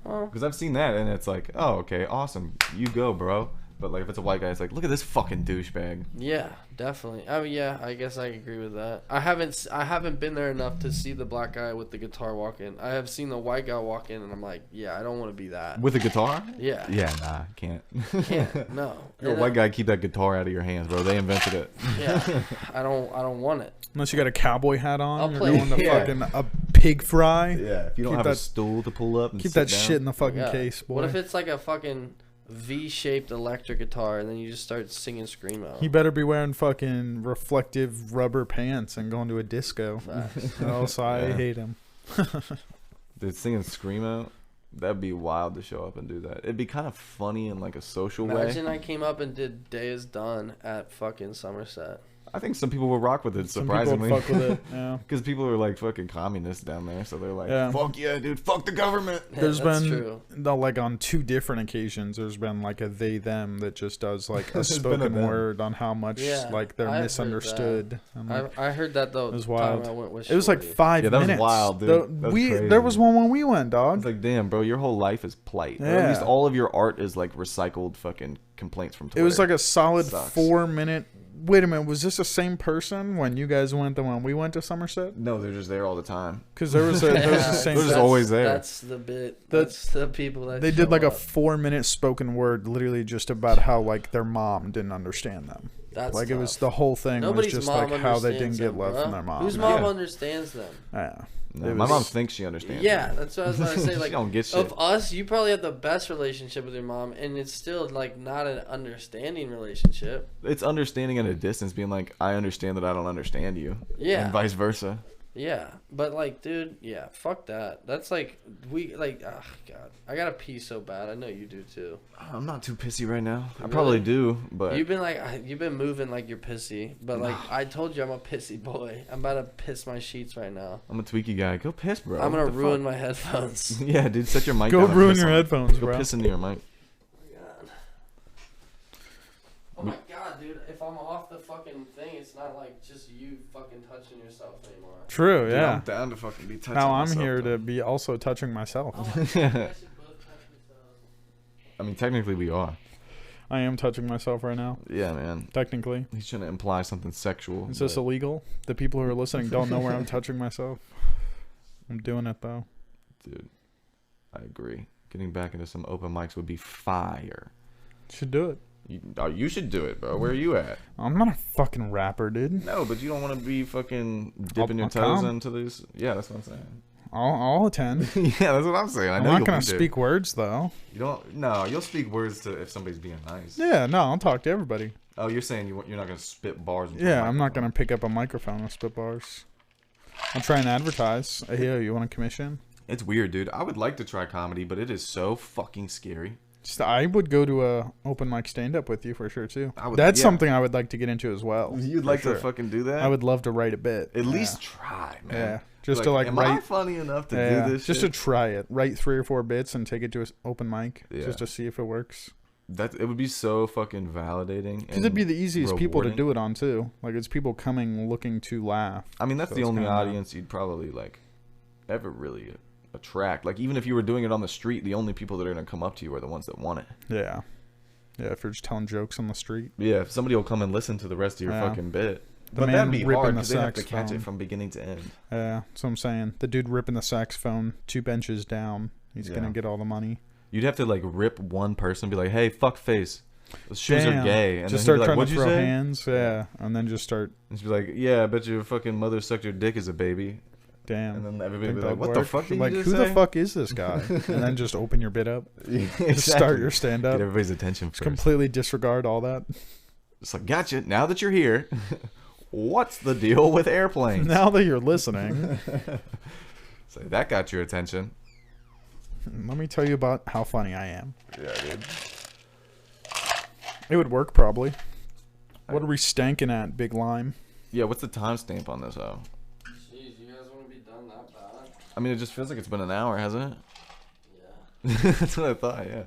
Oh. Because I've seen that and it's like, oh, okay, awesome, you go, bro. But like if it's a white guy, it's like, look at this fucking douchebag. Yeah, definitely. Oh yeah, I guess I agree with that. I haven't been there enough to see the black guy with the guitar walk in. I have seen the white guy walk in, and I'm like, yeah, I don't want to be that. With a guitar? Yeah. Yeah, nah, can't. Can't. No. You're a And white guy, keep that guitar out of your hands, bro. They invented it. Yeah. I don't want it. Unless you got a cowboy hat on, I'll you're play- going to yeah. fucking a pig fry. Yeah, if you don't Keep have a that- stool to pull up and Keep sit that down. shit in the fucking Yeah. case, boy. What if it's like a fucking V-shaped electric guitar, and then you just start singing screamo? He better be wearing fucking reflective rubber pants and going to a disco. Facts. Or else I Yeah. hate him. Dude, singing Screamo, that'd be wild to show up and do that. It'd be kind of funny in like a social Imagine way. I came up and did "Day Is Done" at fucking Somerset. I think some people will rock with it, Some people surprisingly. fuck with it. Yeah. Because people are like fucking communists down there, so they're like, Yeah. fuck yeah, dude, fuck the government. Yeah, There's that's been true. like on 2 different occasions there's been like a they them that just does like a There's been a spoken them. word on how much Yeah, like they're I've heard misunderstood. And, like, I heard that though. It was the wild. Time I went with it was like Shorty. 5 Yeah, that was minutes. wild, dude. The- That was we crazy. there was one when we went, dog. It's like, damn, bro, your whole life is plight. Or Yeah. at least all of your art is like recycled fucking complaints from Twitter. It was like a solid Sucks. 4-minute. Wait a minute, was this the same person when you guys went when we went to Somerset? No, they're just there all the time. Because there was there was the Yeah, same. They're just that's- always there. That's the bit. That's- That's the people that They did show like a up. 4-minute spoken word, literally just about how like their mom didn't understand them. That's Like it was tough. the whole thing Nobody's was just mom like how they didn't understands get them, love bruh. from their mom. Whose Yeah. mom Yeah. understands them? Yeah. No, It my was- mom thinks she understands. Yeah, that's what I was gonna say. She Like, don't get shit. of us, you probably have the best relationship with your mom, and it's still like not an understanding relationship. It's understanding at a distance, being like, I understand that I don't understand you. Yeah. And vice versa. Yeah, but like, dude, yeah, fuck that. That's like oh god, I gotta pee so bad. I know you do too. I'm not too pissy right now. I Really? probably do, but You've been moving like you're pissy, but like I told you, I'm a pissy boy. I'm about to piss my sheets right now. I'm a tweaky guy. Go piss, bro. I'm gonna What the ruin fuck? my headphones. Yeah, dude, set your mic Go down and ruin piss your on it. headphones, Go bro. piss into your mic. Oh my god, dude! If I'm off the fucking thing, it's not like just you fucking touching yourself anymore. True, Dude, yeah. I'm down to fucking be touching Now I'm myself, here though. to be also touching myself. Oh, I think you guys should both touch yourselves. I mean, technically we are. I am touching myself right now. Yeah, man. Technically. He's trying to imply something sexual. Is this but- illegal? The people who are listening don't know where I'm touching myself. I'm doing it though. Dude, I agree. Getting back into some open mics would be fire. Should do it. You should do it, bro. Where are you at? I'm not a fucking rapper, dude. No, but you don't want to be fucking dipping your I'll toes come. into these. Yeah, that's what I'm saying. I'll attend. Yeah, that's what I'm saying. I I'm know not you'll gonna be there. speak words though. You don't. No, you'll speak words to if somebody's being nice. Yeah, no, I'll talk to everybody. Oh, you're saying you're not gonna spit bars. Into Yeah, a I'm not microphone. gonna pick up a microphone and spit bars. I'll try and advertise. Hey, yo, you want a commission? It's weird, dude. I would like to try comedy, but it is so fucking scary. I would go to a open mic stand up with you for sure too. I That's yeah. something I would like to get into as well. You'd for like sure. to fucking do that? I would love to write a bit. At Yeah. least try, man. Yeah, just Like, to like am I write. funny enough to Yeah, do this? just shit? to try it. Write 3 or 4 bits and take it to an open mic, Yeah. just to see if it works. That it would be so fucking validating. Because it'd be the easiest people to rewarding. do it on too. Like it's people coming looking to laugh. I mean, that's So the it's only kinda- audience you'd probably like ever really attract. Like even if you were doing it on the street, the only people that are gonna come up to you are the ones that want it. Yeah, yeah. If you're just telling jokes on the street, Yeah, if somebody will come and listen to the rest of your Yeah. fucking bit. The But man that'd be ripping hard the because they have to catch saxophone. it from beginning to end. yeah. That's what I'm saying. The dude ripping the saxophone 2 benches down. He's Yeah. gonna get all the money. You'd have to like rip one person, be like, "Hey, fuck face, those shoes Damn. are gay," and Just then start he'd be like, trying "What'd to you throw say?" hands. Yeah, and then just start. And she'd be like, "Yeah, I bet your fucking mother sucked your dick as a baby." Damn. And then everybody would Think be like, that'd "What the work? fuck did Like, you who just the say?" fuck is this guy? And then just open your bit up. Yeah, Just start your stand Get up. everybody's attention Just first. completely disregard all that. It's like, gotcha. Now that you're here, what's the deal with airplanes? Now that you're listening, So that got your attention. let me tell you about how funny I am. Yeah, dude. It would work probably. What are we stanking at, Big Lime? Yeah, what's the timestamp on this, though? Jeez, you guys want to be done that bad? I mean, it just feels like it's been an hour, hasn't it? Yeah. That's what I thought, yeah.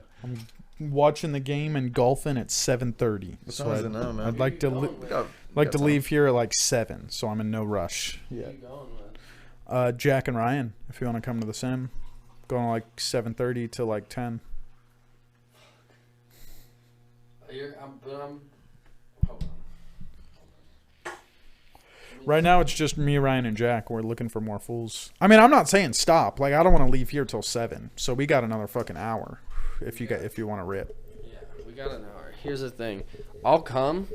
Watching the game and golfing at 7:30. What So time is I'd, it now, man? I'd like to We got time. leave here at like 7, so I'm in no rush. Who you going with? Jack and Ryan, if you want to come to the sim, going like 7:30 to like 10. Hold on. Right now it's just me, Ryan, and Jack. We're looking for more fools. I mean, I'm not saying stop. Like I don't want to leave here till 7, so we got another fucking hour. If you want to rip. Yeah, we got an hour. Here's the thing. I'll come,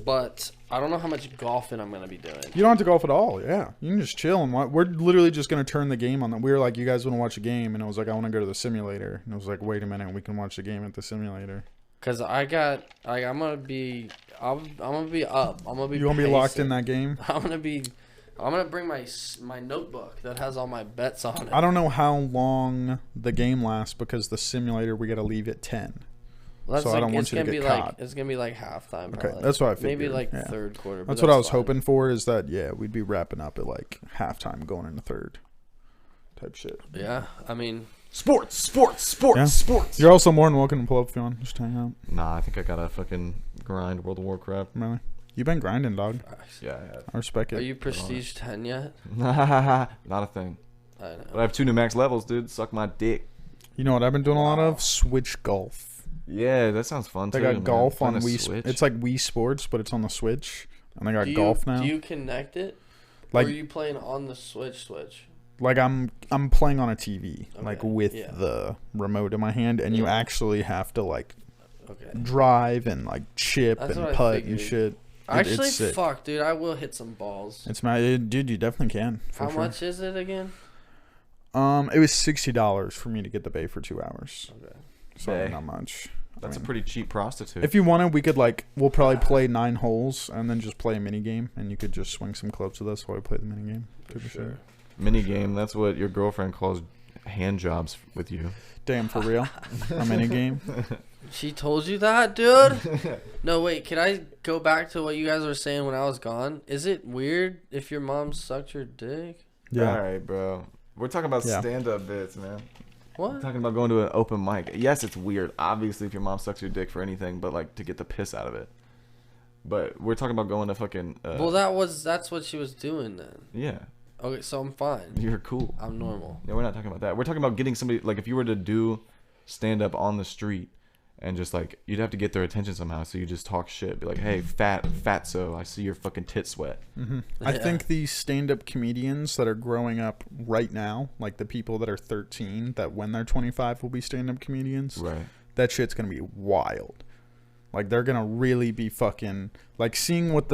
but I don't know how much golfing I'm gonna be doing. You don't have to golf at all. Yeah, you can just chill and watch. We're literally just gonna turn the game on. We were like, you guys want to watch a game, and it was like, I want to go to the simulator, and it was like, wait a minute, we can watch the game at the simulator. Cause I'm gonna be up. I'm gonna be. You want to be locked pacing. in that game? I'm gonna bring my notebook that has all my bets on it. I don't know how long the game lasts because the simulator we got to leave at 10. Well, so I don't want it's you to gonna get be caught. like it's gonna be like halftime. Okay, probably. that's what I Maybe figured, like yeah. third quarter. But That's what I was fine. hoping for. Is that we'd be wrapping up at like halftime, going into third, type shit. Yeah, I mean, Sports. Yeah. You're also more than welcome to pull up if you want. Just hang out. Nah, I think I gotta fucking grind World of Warcraft. Really, you've been grinding, dog. Yeah, I respect it. are you prestige 10 yet? Not a thing. I know. But I have 2 new max levels, dude. Suck my dick. You know what I've been doing a lot of? Switch golf. Yeah, that sounds fun They too. got man. golf on Playing a Wii. Switch. It's like Wii Sports, but it's on the Switch. And they got Do you- golf now. Do you connect it? Like- or are you playing on the Switch? Like I'm playing on a TV, like Okay, with yeah. the remote in my hand, and you Yeah. actually have to like Okay. drive and like chip That's and what I putt and figured. shit. Actually, it's sick. fuck, dude, I will hit some balls. It's dude, you definitely can. For How sure. much is it again? It was $60 for me to get the bay for 2 hours, Okay. so Bay. not much. That's a pretty cheap prostitute. If you wanted, we could we'll probably play 9 holes and then just play a mini game, and you could just swing some clubs with us while we play the mini game. For sure. Mini game. That's what your girlfriend calls hand jobs with you. Damn, for real? A mini game? She told you that, dude? No, wait. Can I go back to what you guys were saying when I was gone? Is it weird if your mom sucked your dick? Yeah. All right, bro. We're talking about Yeah. stand-up bits, man. What? We're talking about going to an open mic. Yes, it's weird. Obviously, if your mom sucks your dick for anything, but to get the piss out of it. But we're talking about going to fucking. Well, that's what she was doing then. Yeah. Okay, so I'm fine. You're cool. I'm normal. No, we're not talking about that. We're talking about getting somebody, if you were to do stand-up on the street and just, you'd have to get their attention somehow, so you just talk shit. Be like, hey, fatso, I see your fucking tit sweat. Mm-hmm. I Yeah. think the stand-up comedians that are growing up right now, the people that are 13, that when they're 25 will be stand-up comedians, Right. that shit's going to be wild. They're going to really be fucking, seeing what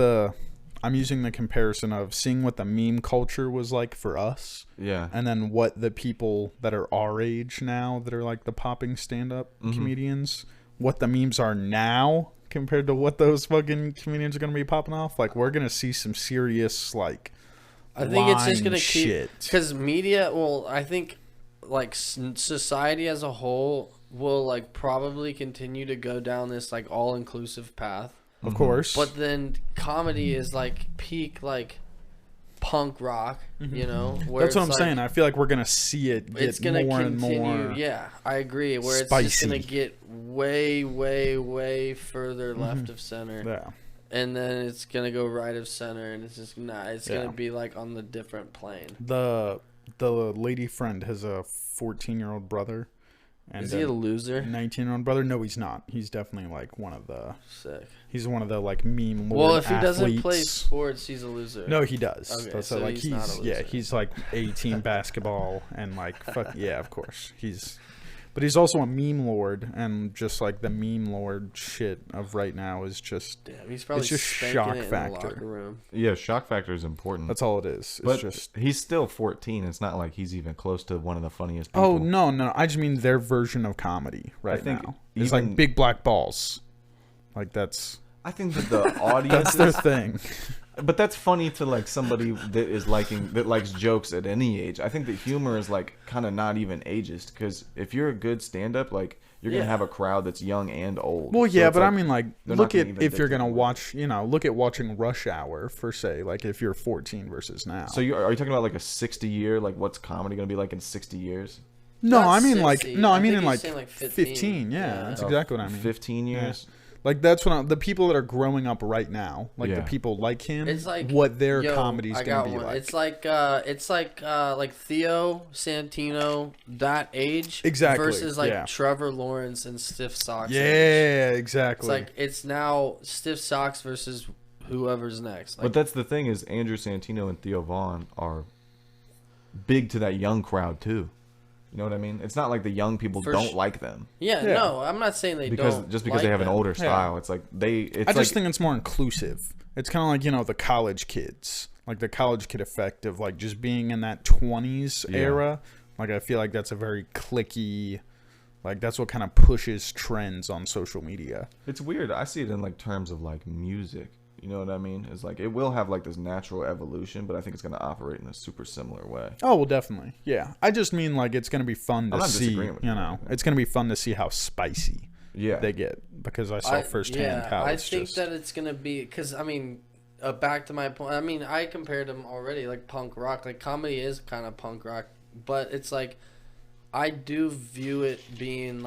I'm using the comparison of seeing what the meme culture was like for us. Yeah. And then what the people that are our age now that are the popping stand-up comedians, what the memes are now compared to what those fucking comedians are going to be popping off. We're going to see some serious, I think it's just line going to keep... shit. Because media, I think, society as a whole will, probably continue to go down this, all-inclusive path. Of course. But then comedy is, peak, punk rock, you know? Where That's what I'm it's saying. I feel like we're going to see it it's get gonna more and continue. more. Yeah, I agree. Where it's spicy. just gonna get way, way, way further left of center, Yeah. and then it's gonna go right of center, and it's just It's Yeah. gonna be on the different plane. The lady friend has a 14-year-old brother. And Is he a loser? 19-year-old brother? No, he's not. He's definitely one of the... Sick. He's one of the meme lord Well, if he athletes. doesn't play sports, he's a loser. No, he does. Okay, That's so he's not a loser. he's 18 basketball and fuck yeah, of course. But he's also a meme lord, and just the meme lord shit of right now is just Damn, he's probably it's just spanking shock it factor. in the locker room. Yeah, shock factor is important. That's all it is. It's but just he's still 14. It's not like he's even close to one of the funniest people. oh no, I just mean their version of comedy right think now. It's even- big black balls. That's I think that the audience their thing. But that's funny to somebody that likes jokes at any age. I think that humor is kind of not even ageist, because if you're a good stand-up, you're gonna have a crowd that's young and old. Well, So yeah, it's but I they're mean, not look gonna at even if you're gonna dictate watch, look at watching Rush Hour for say, if you're 14 versus now. So are you talking about a 60-year? What's comedy gonna be like in 60 years? No, Not I mean 60. no, I I mean think in he's saying, 15. Yeah, that's exactly what I mean. 15 years. That's what the people that are growing up right now, the Yeah. people like him. It's what their yo, comedy's I gonna got be one. like. It's like Theo Santino, that age, Exactly, versus yeah. Trevor Lawrence and Stiff Socks. age. Yeah, It's exactly. it's now Stiff Socks versus whoever's next. But that's the thing is Andrew Santino and Theo Vaughn are big to that young crowd too. You know what I mean? It's not like the young people don't like them yeah, Yeah. no, I'm not saying they don't. because like they have an them. older style. It's like I just think it's more inclusive. It's kind of the college kids, the college kid effect of just being in that 20s Yeah. era. I feel like that's a very cliquey, that's what kind of pushes trends on social media. it's weird. I see it in terms of music. You know what I mean? It's it will have this natural evolution, but I think it's going to operate in a super similar way. Oh, well, definitely. Yeah. I just mean it's going to be fun I'm to not see, disagreeing with you. it's going to be fun to see how spicy Yeah. they get, because I saw firsthand how I it's think just... that it's gonna be because back to my point. I mean, I compared them already punk rock. Comedy is kind of punk rock, but it's I do view it being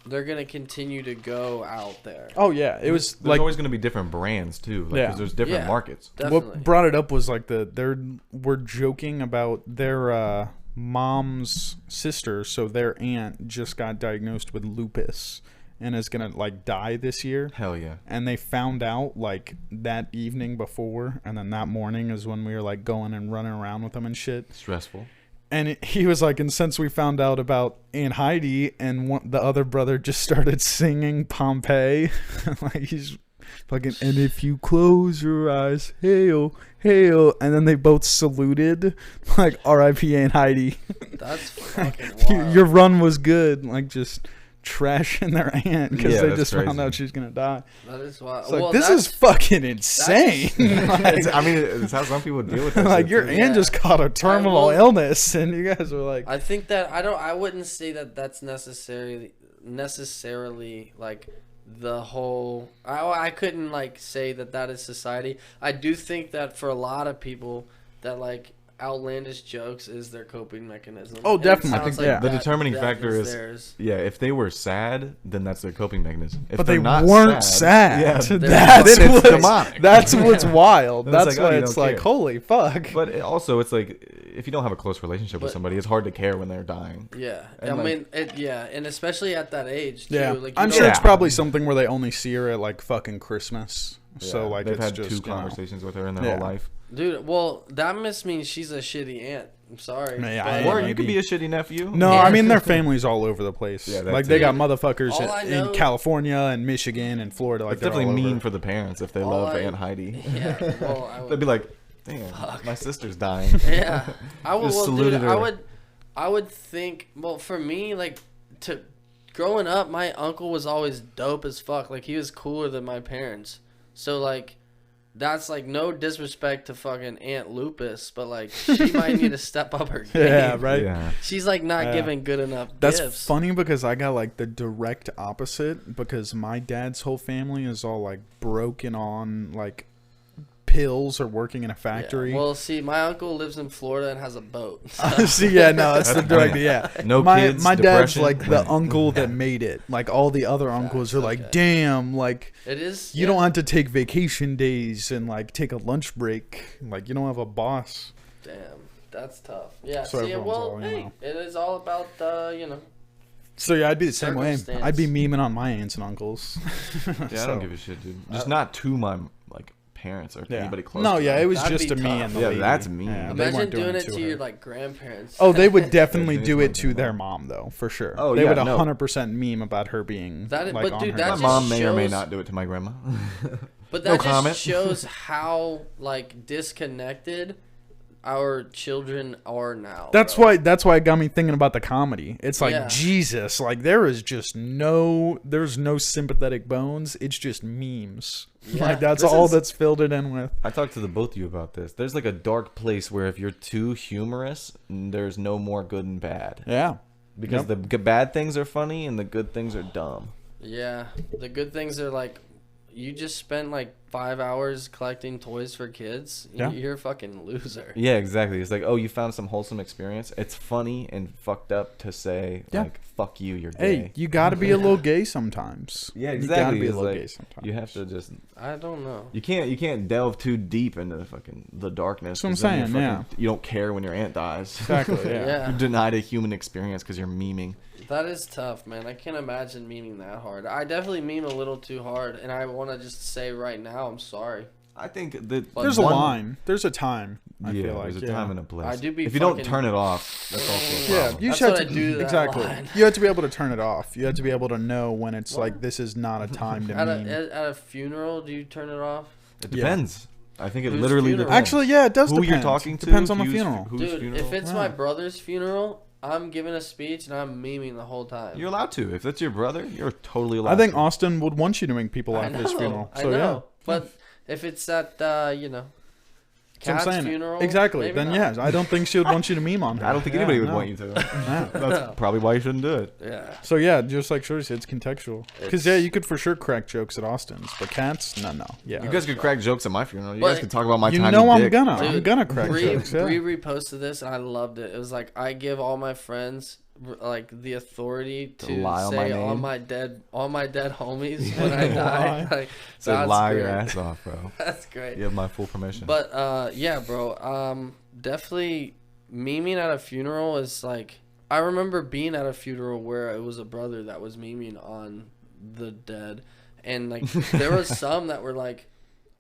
they're gonna continue to go out there. Oh, yeah. It was There's always going to be different brands too, Yeah. because there's different Yeah. markets. Definitely. what brought it up was we're joking about their mom's sister, so their aunt just got diagnosed with lupus and is gonna die this year. Hell yeah. And they found out that evening before, and then that morning is when we were going and running around with them and shit. Stressful. And he was and since we found out about Aunt Heidi, and the other brother just started singing Pompeii, he's fucking, and if you close your eyes, hail, hail, and then they both saluted, R.I.P. Aunt Heidi. That's fucking wild. Your run was good, just trashing their aunt because Yeah, they that's just found crazy. out she's gonna die. That is wild. It's like, Well, this is fucking insane. I mean, it's how some people deal with that. Like shit, your too. aunt Yeah. just caught a terminal will- illness, and you guys are like, I think that I wouldn't say that that's necessarily like the whole. I couldn't like say that is society. I do think that for a lot of people that like outlandish jokes is their coping mechanism. Oh, And it definitely. sounds I think, yeah. The determining factor is theirs. yeah, if they were sad, then that's their coping mechanism. If but they're they not weren't sad. yeah, That's then it's what's demonic. That's what's wild. Then it's That's like, oh, why you it's don't like, care. holy fuck. But also, it's like if you don't have a close relationship with But- somebody, it's hard to care when they're dying. Yeah, And, I like- mean, and especially at that age. Too. Yeah, like, you I'm don't- sure it's Yeah. probably something where they only see her at like fucking Christmas. So Yeah, like they've it's had just 2 you know. conversations with her in their Yeah. whole life. Dude, well, that must mean she's a shitty aunt. I'm sorry. Yeah, but- Yeah, Or you maybe. could be a shitty nephew. No, Yeah. I mean their family's all over the place. Yeah, that like they too. got motherfuckers All I in know- California and Michigan and Florida. Like It's they're definitely all over. mean for the parents if they All love I- Aunt Heidi. Yeah, well, I They'd would, be like, "Damn, my sister's dying." yeah, I would. Just Well, dude, saluted her. I would think. Well, for me, like to growing up, my uncle was always dope as fuck. Like he was cooler than my parents. So like, that's like no disrespect to fucking Aunt Lupus, but like she might need to step up her game. Yeah, right. Yeah. She's like not Yeah. giving good enough That's gifts. funny because I got like the direct opposite because my dad's whole family is all like broken on like pills or working in a Yeah. factory. Well, see, my uncle lives in Florida and has a boat. See, yeah, no, that's the That's direct. funny. Yeah, No my kids, my dad's depression. like the uncle that made it. Like all the other uncles are like, okay. damn, like It is. you yeah. don't have to take vacation days and like take a lunch break. Like you don't have a boss. Damn, that's tough. Yeah. So see, everyone's well, all, you hey, know. it is all about So yeah, I'd be the same way. Circumstance. I'd be memeing on my aunts and uncles. Yeah, I don't give a shit, dude. Just not to my like parents or Yeah. anybody close. No, to yeah, them. it was That'd just be to me tough. and the Yeah, lady. that's mean. they Imagine weren't doing it to her. your like grandparents. Oh, they would definitely Yeah, do it's it to my their grandma. mom though, for sure. Oh, they yeah, would no. 100% meme about her being That- like but on dude, her. that My just mom may or may shows- not do it to my grandma. But No that just comment. shows how like disconnected our children are now. That's bro. why it got me thinking about the comedy. It's like Yeah. Jesus, like there's no sympathetic bones. It's just memes. Yeah. Like that's This all is- that's filled it in with. I talked to the both of you about this. There's like a dark place where if you're too humorous, there's no more good and bad. Yeah. Because Yep. the bad things are funny and the good things are dumb. Yeah, the good things are like, you just spent like 5 hours collecting toys for kids. Yeah. You're a fucking loser. Yeah, exactly. It's like, oh, you found some wholesome experience. It's funny and fucked up to say, Yeah. like, fuck you, you're gay. Hey, you got to be a little gay sometimes. Yeah, You got to exactly. be a It's little like, gay sometimes. you have to just I don't know. you can't delve too deep into the darkness. That's what I'm 'cause then you're saying, you don't care when your aunt dies. Exactly. Yeah. Yeah. You're denied a human experience because you're memeing. That is tough, man. I can't imagine memeing that hard. I definitely meme a little too hard, and I want to just say right now, I'm sorry. I think that There's a line. There's a time. I feel like there's a time and a place. I do be if you don't fucking- turn it off, that's also a Yeah, problem. you That's should what have I do to to that exactly. line. You have to be able to turn it off. You have to be able to know when it's like this is not a time to At meme. a funeral, do you turn it off? It Yeah. depends. I think it Whose literally funeral? depends. Actually, yeah, it does Who depend. you're talking to Depends on the whose- funeral. whose Dude, funeral. if it's Yeah. my brother's funeral, I'm giving a speech and I'm memeing the whole time. You're allowed to. If that's your brother, you're totally allowed. I think to. Austin would want you to make people I laugh at his know, funeral. I So know. yeah. But if it's at, That's what Cat's I'm saying. funeral, Exactly. maybe Then not. yeah, I don't think she would want you to meme on her. I don't think Yeah, anybody would no. want you to. Yeah. That's probably why you shouldn't do it. Yeah. So yeah, just like Shorty said, it's contextual. Because It's- yeah, you could for sure crack jokes at Austin's, but cats, no. Yeah. You guys could crack jokes at my funeral. You But guys could talk about my You tiny know I'm dick. gonna. Dude, I'm gonna crack Bree, jokes. Yeah. Bree reposted this and I loved it. It was like, I give all my friends like the authority to lie on my say name? all my dead homies when I die. Like, So that's lie great. your ass off, bro. That's great. You have my full permission. But yeah, bro. Definitely memeing at a funeral is like, I remember being at a funeral where it was a brother that was memeing on the dead, and like there was some that were like,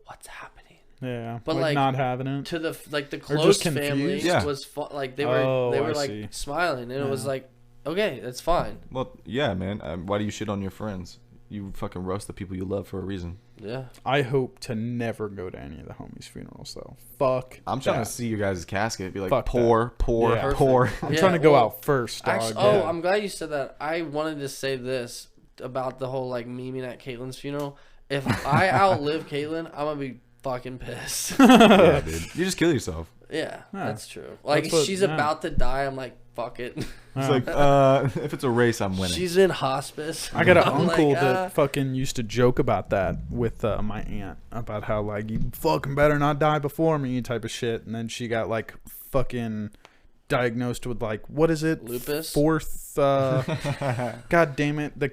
"What's happening?" Yeah. But, like like, not having it. To the the Or close just family confused? Yeah. was like they Oh, were I like see. smiling, and it was Yeah. like, okay, that's fine. well, yeah, man. Why do you shit on your friends? You fucking roast the people you love for a reason. Yeah. I hope to never go to any of the homies' funerals though. Fuck. I'm trying that. to see your guys' casket. Be like, Fuck pour, Yeah. pour. I'm Yeah, trying to go well, out first, dog. Actually, yeah. I'm glad you said that. I wanted to say this about the whole like memeing at Caitlin's funeral. If I outlive Caitlin, I'm gonna be fucking pissed. Yeah, dude. You just kill yourself. Yeah, Yeah. that's true. Like That's what- she's yeah. about to die. I'm like, fuck it. It's like, if it's a race, I'm winning. She's in hospice. I got an I'm uncle like, that fucking used to joke about that with my aunt about how like you fucking better not die before me type of shit, and then she got like fucking diagnosed with like what is it? Lupus? Fourth. God damn it! The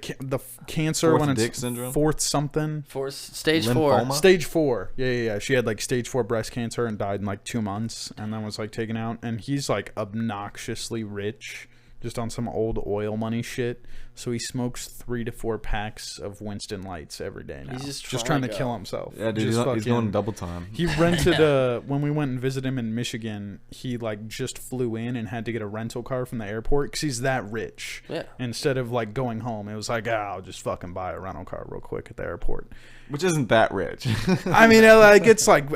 cancer Fourth when it's dick syndrome? fourth something. for stage Lymphoma? 4. Stage 4. Yeah. She had like stage 4 breast cancer and died in like 2 months, and then was like taken out. And he's like obnoxiously rich, just on some old oil money shit. So he smokes 3 to 4 packs of Winston Lights every day now. He's just trying to trying to kill go. himself. Yeah, dude, Just he's fucking- going double time. He rented when we went and visited him in Michigan, he like just flew in and had to get a rental car from the airport because he's that rich. Yeah. Instead of like going home, it was like, I'll just fucking buy a rental car real quick at the airport. Which isn't that rich. I mean, like it's like,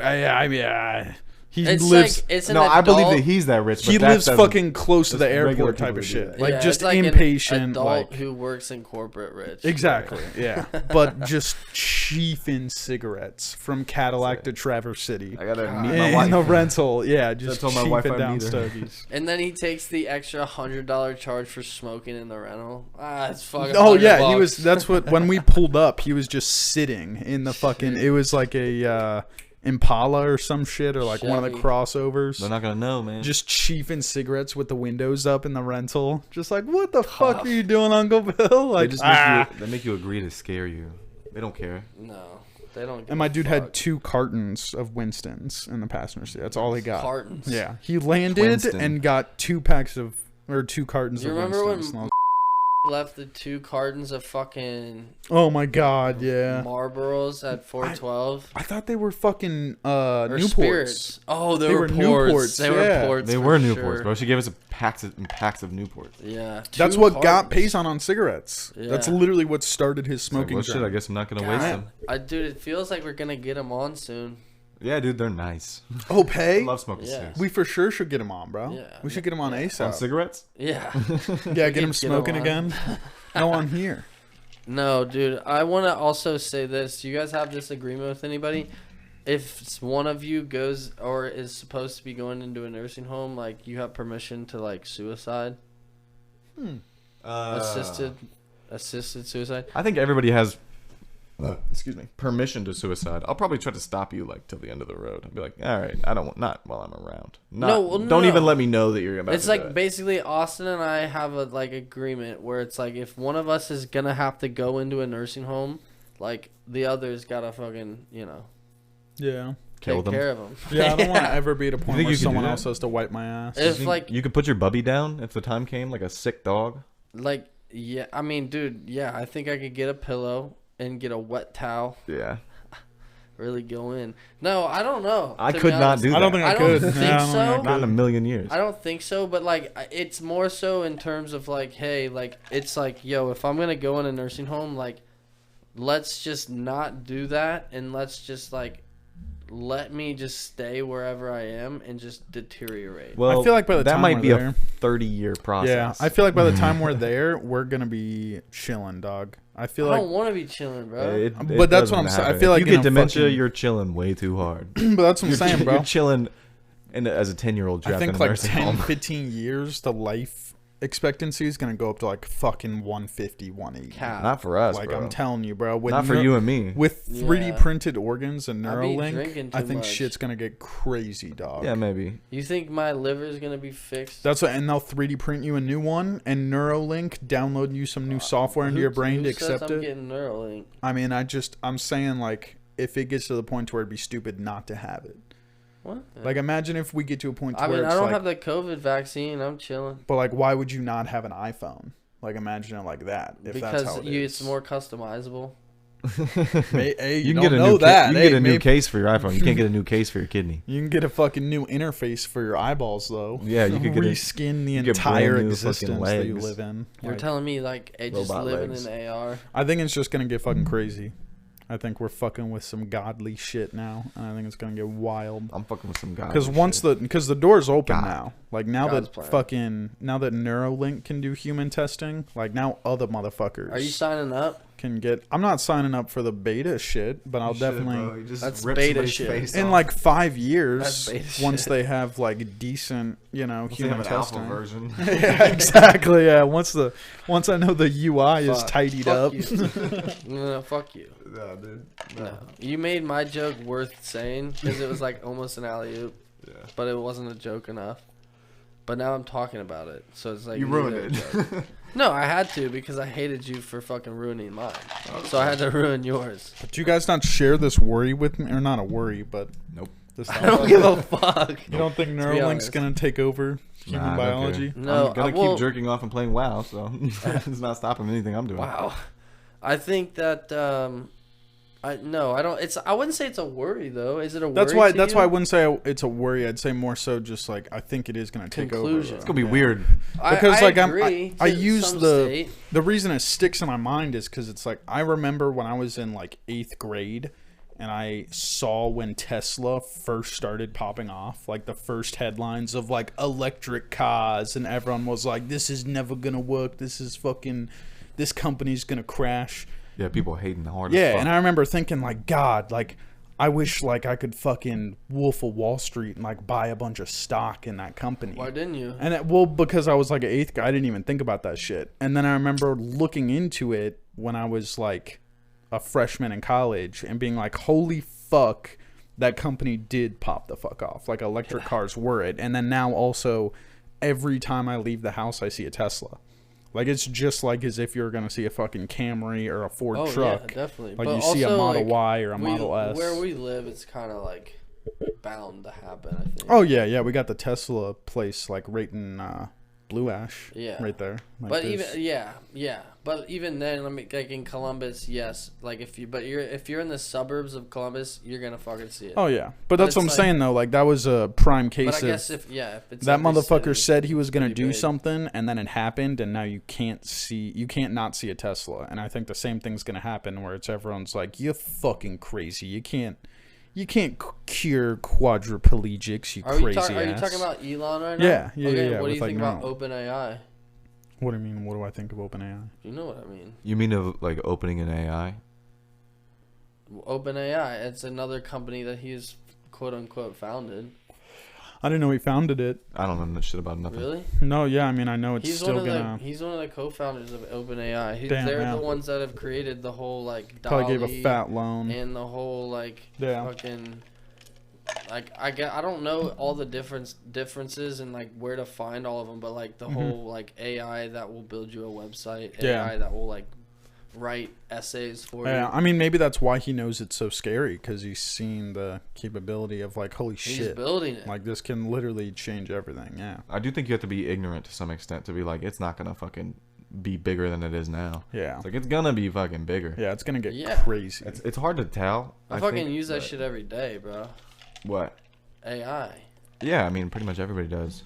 he It's lives. like it's an No, I believe adult- that he's that rich. But He that lives doesn't- fucking close to the just regular airport type people of do shit. that. Like Yeah, just it's like impatient. an adult Like who works in corporate rich. exactly, yeah. But just chiefing cigarettes from Cadillac to Traverse City. I gotta meet my In the wife. rental, yeah, just told my wife chiefing I'd down meet her. stogies. And then he takes the extra $100 charge for smoking in the rental. It's fucking. Oh yeah, $100. he was. That's what when we pulled up, he was just sitting in the fucking. It was like a Impala or some shit, or like one of the Chevy. crossovers. They're not gonna know, man. Just chiefing cigarettes with the windows up in the rental. Just like, what the fuck are you doing, Uncle Bill? Like, they just make you, they make you agree to scare you. They don't care. No, they don't. Give And my a dude fuck. had 2 cartons of Winston's in the passenger seat. That's all he got. Cartons. Yeah, he landed Winston. and got 2 cartons You of remember when Winston's. And I was- left the 2 cartons of fucking Oh my god, yeah. Marlboros at 412 I thought they were fucking or Newports. spirits. Oh, they, They were were ports. Newports, They yeah. were ports. They for were Newports, sure. bro. She gave us packs of Newports. Yeah, That's 2 what got cartons. Payson on cigarettes. That's Yeah. literally what started his It's like, smoking. well, shit, I journey. guess I'm not gonna waste them. Dude, it feels like we're gonna get them on soon. Yeah, dude, they're nice. Oh, I Pay? love smoking Yeah. cigarettes. We for sure should get him on, bro. Yeah. We should get him on On ASAP. cigarettes? Yeah. Yeah, get him Get smoking him on. again. No, on here. No, dude. I want to also say this. Do you guys have this agreement with anybody? If one of you goes or is supposed to be going into a nursing home, like you have permission to like suicide, assisted suicide. I think everybody has, excuse me, permission to suicide. I'll probably try to stop you like till the end of the road. I'll be like, all right, I don't want, not while I'm around. Not, No, well, don't no. even let me know that you're about It's to like die. basically Austin and I have a like agreement where it's like if one of us is gonna have to go into a nursing home, like the other's gotta fucking Yeah. Kill take them. care of them. Yeah, I don't want to ever be at a point think where you could do someone that? else has to wipe my ass. If like You could put your bubby down if the time came, like a sick dog. like yeah, I mean, dude, yeah, I think I could get a pillow and get a wet towel. Yeah. Really go in. No, I don't know. I to be could not honest. do that. I don't think I, I don't could. think Yeah, I don't so. think I Not in a could. million years. I don't think so, but like it's more so in terms of like, hey, like it's like, yo, if I'm gonna go in a nursing home, like, let's just not do that, and let's just like, let me just stay wherever I am and just deteriorate. Well, I feel like by the that time might we're be there- a 30-year process. Yeah, I feel like by the time we're there, we're gonna be chilling, dog. I feel I like, don't want to be chilling, bro. But that's what I'm saying. I feel like if you in get a dementia, fucking- you're chilling way too hard. but that's what I'm saying, bro. You're chilling as a 10-year-old I trapped in think a like nursing 10, home. 15 years, the life expectancy is gonna go up to like fucking 150, 180. Cap. Not for us, Like bro. I'm telling you, bro. With Not for you and me. With 3D Yeah. printed organs and I be Neuralink, drinking I too think much. shit's gonna get crazy, dog. Yeah, maybe. You think my liver's gonna be fixed? That's what, and they'll 3D print you a new one, and Neuralink download you some new software into your brain to Who says accept I'm it. getting Neuralink? I mean, I'm saying like if it gets to the point where it'd be stupid not to have it. What? Like imagine if we get to a point to I where mean, I it's don't like, have the COVID vaccine. I'm chilling. but like, why would you not have an iPhone? Like imagine it like that. If that's how Because it it's is. more customizable. Hey, You can don't get a know new that. you can Hey, get a new maybe- case for your iPhone. You can't get a new case for your kidney. You can get a fucking new interface for your eyeballs, though. Yeah, you could get a- reskin the you get entire brand new fucking existence that you legs. live in. You're Like, telling me like just Robot living legs. in AR. I think it's just gonna get fucking crazy. I think we're fucking with some godly shit now, and I think it's gonna get wild. I'm fucking with some guys. Because the door's open God. now. Like now God's that plan. now that Neuralink can do human testing, like now other motherfuckers Are you signing up? can get. I'm not signing up for the beta shit, but I'll definitely. That's beta shit. In like 5 years, That's beta once shit. they have like decent, human testing. version. Yeah, exactly. Yeah, once I know the UI is Fuck. tidied Fuck up. you. No, fuck you. Nah, dude. No. You made my joke worth saying because it was like almost an alley-oop, Yeah. but it wasn't a joke enough. But now I'm talking about it, so it's like You neither ruined a it. joke. No, I had to because I hated you for fucking ruining mine. So I had to ruin yours. But you guys not share this worry with me, or not a worry, but Nope. this. I don't give a fuck. You don't think be Neuralink's honest. gonna take over human Nah, I don't biology? care. No, I'm gonna well, keep jerking off and playing WoW, so it's not stopping anything I'm doing. Wow. I think that I don't. I wouldn't say it's a worry though. Is it a worry? That's why. to That's you? why I wouldn't say it's a worry. I'd say more so just like I think it is gonna take over. Conclusion. It's gonna be weird. Because I like agree I to use some the state. the reason it sticks in my mind is because it's like I remember when I was in like 8th grade and I saw when Tesla first started popping off, like the first headlines of like electric cars, and everyone was like, "This is never gonna work. This company's gonna crash." Yeah, people hating hard. Yeah, as fuck. and I remember thinking like, God, like I wish like I could fucking Wolf of Wall Street and like buy a bunch of stock in that company. Why didn't you? And because I was like an 8th guy, I didn't even think about that shit. And then I remember looking into it when I was like a freshman in college and being like, holy fuck, that company did pop the fuck off. Like electric cars were it. And then now also every time I leave the house, I see a Tesla. Like it's just like as if you're gonna see a fucking Camry or a Ford truck. Yeah, definitely. Like But you see a also, Model like, Y or a Model S. Where we live, it's kind of like bound to happen. I think. Oh yeah, we got the Tesla place like right in Blue Ash. Yeah. Right there. Like But there's- but even then, like in Columbus, yes. Like if you're in the suburbs of Columbus, you're gonna fucking see it. Oh yeah, but that's it's what I'm like- saying though. Like that was a prime but case I of guess if it's that every motherfucker city, said he was gonna pretty do big. something, and then it happened, and now you can't not see a Tesla. And I think the same thing's gonna happen where it's everyone's like, "You're fucking crazy. You can't cure quadriplegics. You Are crazy you ass." talking about Elon right now? Yeah, Okay, yeah. what do with, you like, think about Neural. OpenAI? What do you mean? What do I think of OpenAI? You know what I mean. You mean of like opening an AI? OpenAI, it's another company that he's quote unquote founded. I didn't know he founded it. I don't know shit about nothing. Really? No, yeah. I mean, I know it's He's still one of gonna. he's one of the co-founders of OpenAI. Damn, They're yeah. the ones that have created the whole like Probably gave a DALL-E fat loan. and the whole like Yeah. fucking like I don't know all the differences and like where to find all of them, but like the whole like AI that will build you a website, Yeah. AI that will like write essays for Yeah, you. I mean, maybe that's why he knows it's so scary, because he's seen the capability of like, holy He's shit, building it. like this can literally change everything. Yeah, I do think you have to be ignorant to some extent to be like, it's not gonna fucking be bigger than it is now. yeah, It's like it's gonna be fucking bigger. yeah. It's gonna get Yeah. crazy. It's hard to tell. I fucking think, use that but- shit every day, bro. What? AI. Yeah, I mean, pretty much everybody does.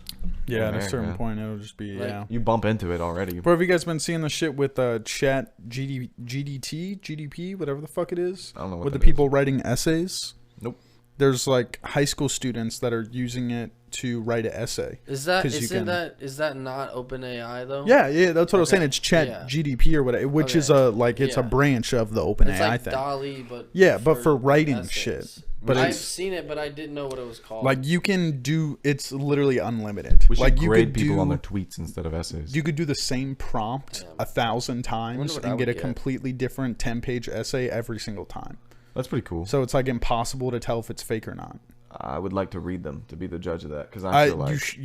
Yeah, at a America. certain point, it'll just be Like- yeah. You bump into it already. Bro, have you guys been seeing the shit with Chat GDP, whatever the fuck it is, I don't know what with the that is. people writing essays? Nope. There's like high school students that are using it to write an essay. Is that 'Cause you isn't can- that is that not OpenAI though? Yeah, that's what I was Okay, saying. It's Chat yeah. GDP or whatever, which is Okay, it's a yeah. branch of the It's OpenAI like thing. DALL-E, but Yeah, but for writing essays. shit. But I've it's seen it, but I didn't know what it was called. like you can do. It's literally unlimited. We should Like you grade could people do. on their tweets instead of essays. You could do the same prompt Damn. 1,000 times what I and get would a get. completely different 10-page essay every single time. That's pretty cool. So it's like impossible to tell if it's fake or not. I would like to read them to be the judge of that because I feel like.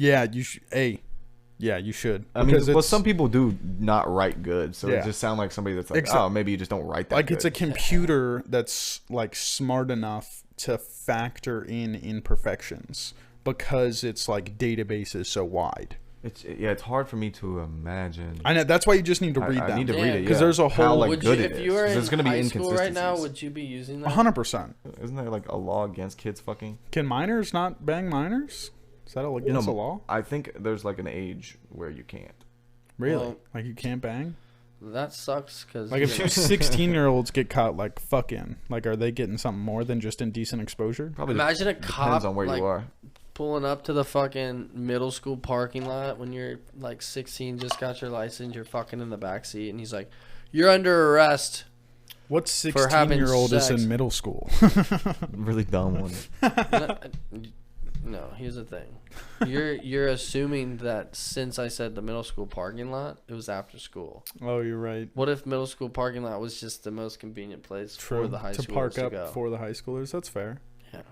Yeah, you should. I mean, Because well, it's- some people do not write good, so Yeah. it just sound like somebody that's like, Exact- oh, maybe you just don't write that. like good. it's a computer that's like smart enough to factor in imperfections because it's like database is so wide. It's hard for me to imagine. I know that's why you just need to read I them. need to Yeah, read it 'cause yeah. there's a How whole- like would good you, it if is. you were 'Cause in there's gonna be high school right now, inconsistencies. would you be using that? 100%. Isn't there like a law against kids fucking? Can minors not bang minors? Is that against the law? I think there's like an age where you can't. Really? Well- Like you can't bang? That sucks because Like, if 2 16-year-olds get caught, like, fucking, like, are they getting something more than just indecent exposure? Probably imagine a depends cop on where like, you are. pulling up to the fucking middle school parking lot when you're like 16, just got your license, you're fucking in the backseat, and he's like, "You're under arrest." What For having 16-year-old is sex. in middle school? Really dumb one. No, here's the thing. You're assuming that since I said the middle school parking lot, it was after school. Oh, you're right. What if middle school parking lot was just the most convenient place for the high to schoolers park to up go? for the high schoolers. That's fair. Yeah.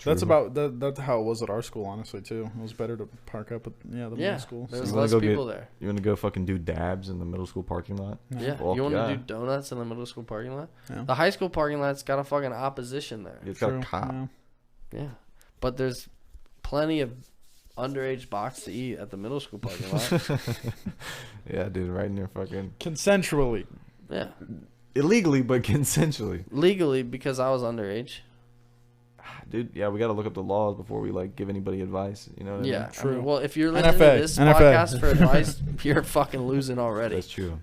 That's about that's how it was at our school, honestly, too. It was better to park up at the middle school. There's you wanna less go people there. You want to go fucking do dabs in the middle school parking lot? Yeah. Well, You want to yeah. do donuts in the middle school parking lot? Yeah. The high school parking lot's got a fucking opposition there. It's got True, a cop. yeah. Yeah. But there's plenty of underage box to eat at the middle school parking lot. Yeah, dude, right in your fucking Consensually. Yeah. illegally, but consensually. Legally, because I was underage. Dude, yeah, we got to look up the laws before we like give anybody advice. You know what I mean? Yeah. True. I mean, well, if you're listening NFA, to this NFA. podcast for advice, you're fucking losing already. That's true.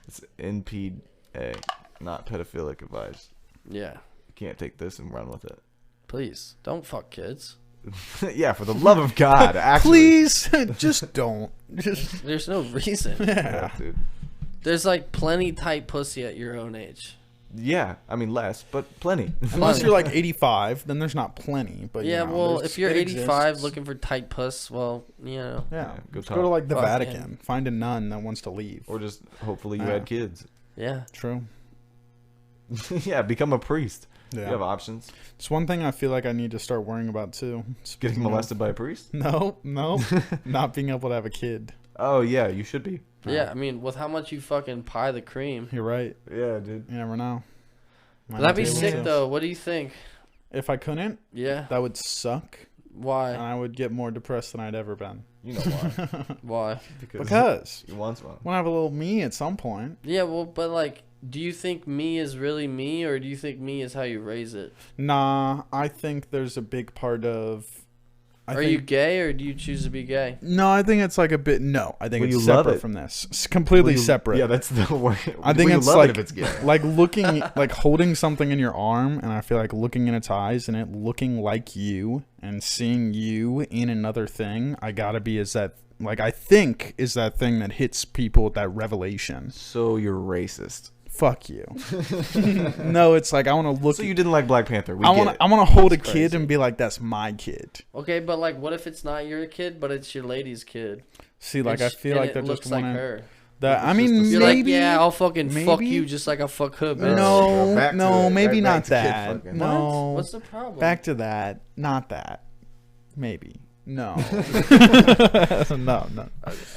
It's NPA, not pedophilic advice. Yeah. You can't take this and run with it. Please don't fuck kids. Yeah, for the love of God, actually. Please, just don't. Just There's no reason. Yeah, dude. There's like plenty tight pussy at your own age. Yeah, I mean less, but plenty. Unless you're like 85, then there's not plenty. But Yeah, you know, well, there's- if you're it 85 exists. looking for tight puss, well, you know. yeah, Yeah, go just talk. go to like the Fuck Vatican, him. find a nun that wants to leave. Or just hopefully you Yeah. had kids. Yeah. True. Yeah, become a priest. Yeah, You have options. it's one thing I feel like I need to start worrying about too. Getting Speaking of- molested by a priest? No, not being able to have a kid. Oh yeah, you should be. Yeah, I mean, with how much you fucking pie the cream. You're right. Yeah, dude. You never know. Might That'd not be able sick, to. though. What do you think? If I couldn't, Yeah. that would suck, and Why? I would get more depressed than I'd ever been. You know why? Why? Because you want one. I want to have a little me at some point. Yeah, well, but like, do you think me is really me, or do you think me is how you raise it? Nah, I think there's a big part of. Are you gay, or do you choose to be gay? No, I think it's like a bit. No, I think Well, it's you love separate it. from this. It's completely separate. Yeah, that's the way. I think you it's love like it if it's gay. like looking like holding something in your arm, and I feel like looking in its eyes and it looking like you and seeing you in another thing. I gotta be is that like I think is that thing that hits people with that revelation. So you're racist. Fuck you. No, it's like I want to look. So you didn't like Black Panther. We I get want it. to. I want to hold a That's kid crazy. and be like, "That's my kid." Okay, but like, what if it's not your kid, but it's your lady's kid? See, like And I sh- feel and like it that looks just like want to. her. That I It's mean, just a- You're maybe. like, yeah, I'll fucking fuck maybe- you just like I fuck her, bitch. No, Back to no, it. maybe Back not to kid that. fucking. No, What's the problem? back to that. Not that. Maybe. No. No.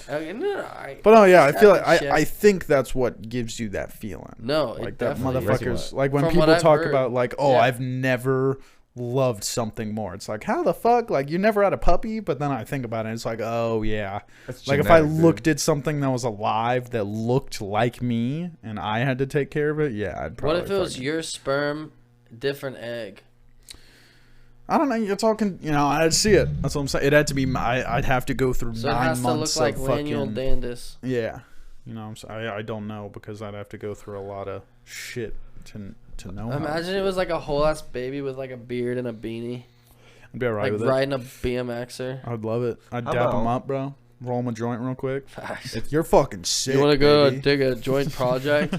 Okay, no, But no, yeah, I feel like That shit. I think that's what gives you that feeling. no, Like it that definitely motherfuckers. isn't. Like when From people what I've talk heard. about like, oh, Yeah. I've never loved something more. It's like, how the fuck? Like you never had a puppy, but then I think about it, it's like, oh yeah. That's Like if I genetic, dude. looked at something that was alive that looked like me and I had to take care of it, yeah, I'd probably. What if it was fucking- your sperm, different egg? I don't know. You're talking. You know, I'd see it. That's what I'm saying. It had to be. I'd have to go through So it 9 has to look months like of Manuel fucking. Dandis. Yeah. You know, I don't know because I'd have to go through a lot of shit to know. how Imagine it was like a whole ass baby with like a beard and a beanie, I'd be alright like with riding a BMXer. it. I'd love it. I'd How dap him about- up, bro. Roll him a joint real quick. Facts. You're fucking sick. You want to go baby. dig a joint project?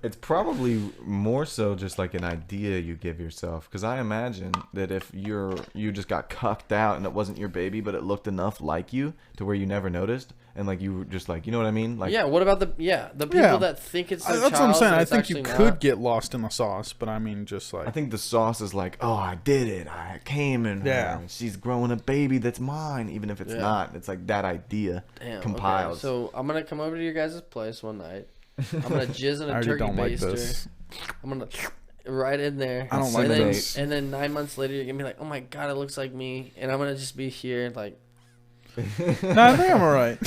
It's probably more so just like an idea you give yourself, because I imagine that if you just got cucked out and it wasn't your baby, but it looked enough like you to where you never noticed, and like you were just like, you know what I mean? Like Yeah. What about the people Yeah. that think it's their That's what I'm child, saying. but I it's think you actually could not? get lost in the sauce, but I mean, just like I think the sauce is like, oh, I did it. I came in Yeah. her. She's growing a baby that's mine, even if it's Yeah. not. It's like that idea Damn, compiled. Okay. So I'm gonna come over to your guys' place one night. I'm gonna jizz in I a already turkey don't like baster. this. I'm gonna right in there. I don't and like then, this. And then 9 months later, you're gonna be like, "Oh my god, it looks like me," and I'm gonna just be here like, No, I think I'm alright.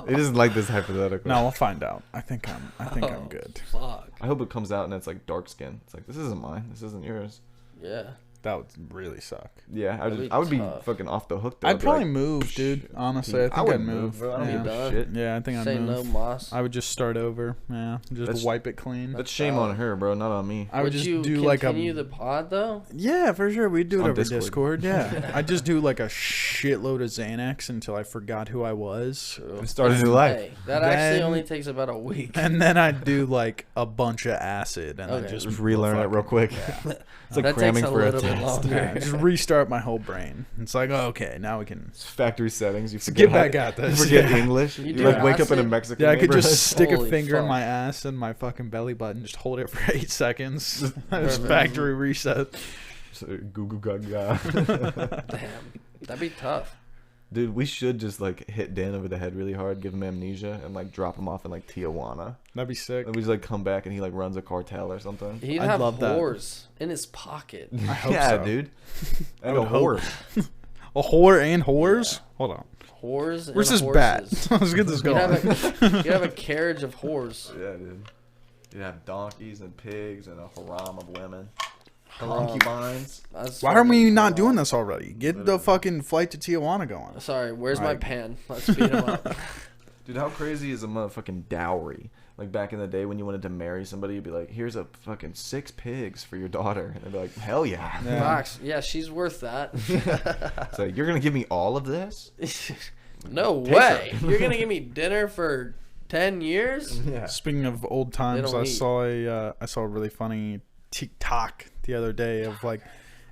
It isn't like this hypothetical. No, we'll find out. I think I'm Oh, good. fuck. I hope it comes out and it's like dark skin. It's like, this isn't mine. This isn't yours. Yeah. That would really suck. Yeah, That'd be I would be tough. fucking off the hook though. I'd be probably like, move, dude. Honestly, I think would I'd move. bro. I don't yeah. give a done. shit. Yeah, I think I'd Say no move. moss. I would just start over. Yeah, just That's- wipe it clean. That's shame on her, bro, not on me. I would just you do like a continue the pod though? yeah, for sure. We'd do it On over Discord. Discord. Yeah, I'd just do like a shitload of Xanax until I forgot who I was, Start a new life. Hey, that actually Then- only takes about a week. and then I'd do like a bunch of acid, and then Okay. just Just relearn it real quick. It's like That cramming takes a for a little bit test. longer. yeah, just restart my whole brain. It's like, oh, okay, now we can. It's factory settings. You Let's forget get back at this. You forget Yeah. English. You You, do like wake up in a acid? Mexican Yeah, I could neighborhood. just stick a Holy finger in fuck. my ass and my fucking belly button, just hold it for 8 seconds. Just Perfect. factory reset. Goo goo gaga. Damn, that'd be tough. Dude, we should just like hit Dan over the head really hard, give him amnesia, and like drop him off in like Tijuana. That'd be sick. And we just like come back and he like runs a cartel or something. He'd I'd have love that. whores in his pocket. I hope yeah, so. dude. And would a hope. horse. A whore and whores? Yeah. Hold on. Whores and Where's this horses. bat? Let's get this You'd going. you'd have a carriage of whores. Yeah, dude. You'd have donkeys and pigs and a haram of women. Haram. Concubines. That's Why are we fucking not haram. doing this already? Get the Literally. fucking flight to Tijuana going. Sorry, where's my Like- pan? Let's beat him up. Dude, how crazy is a motherfucking dowry? Like back in the day when you wanted to marry somebody, you'd be like, here's a fucking 6 pigs for your daughter. And they'd be like, hell yeah. Yeah. Fox, yeah, she's worth that. So you're going to give me all of this? No Pick way. her. You're gonna give me dinner for 10 years? Yeah. Speaking of old times, don't I eat. saw a really funny TikTok the other day of like,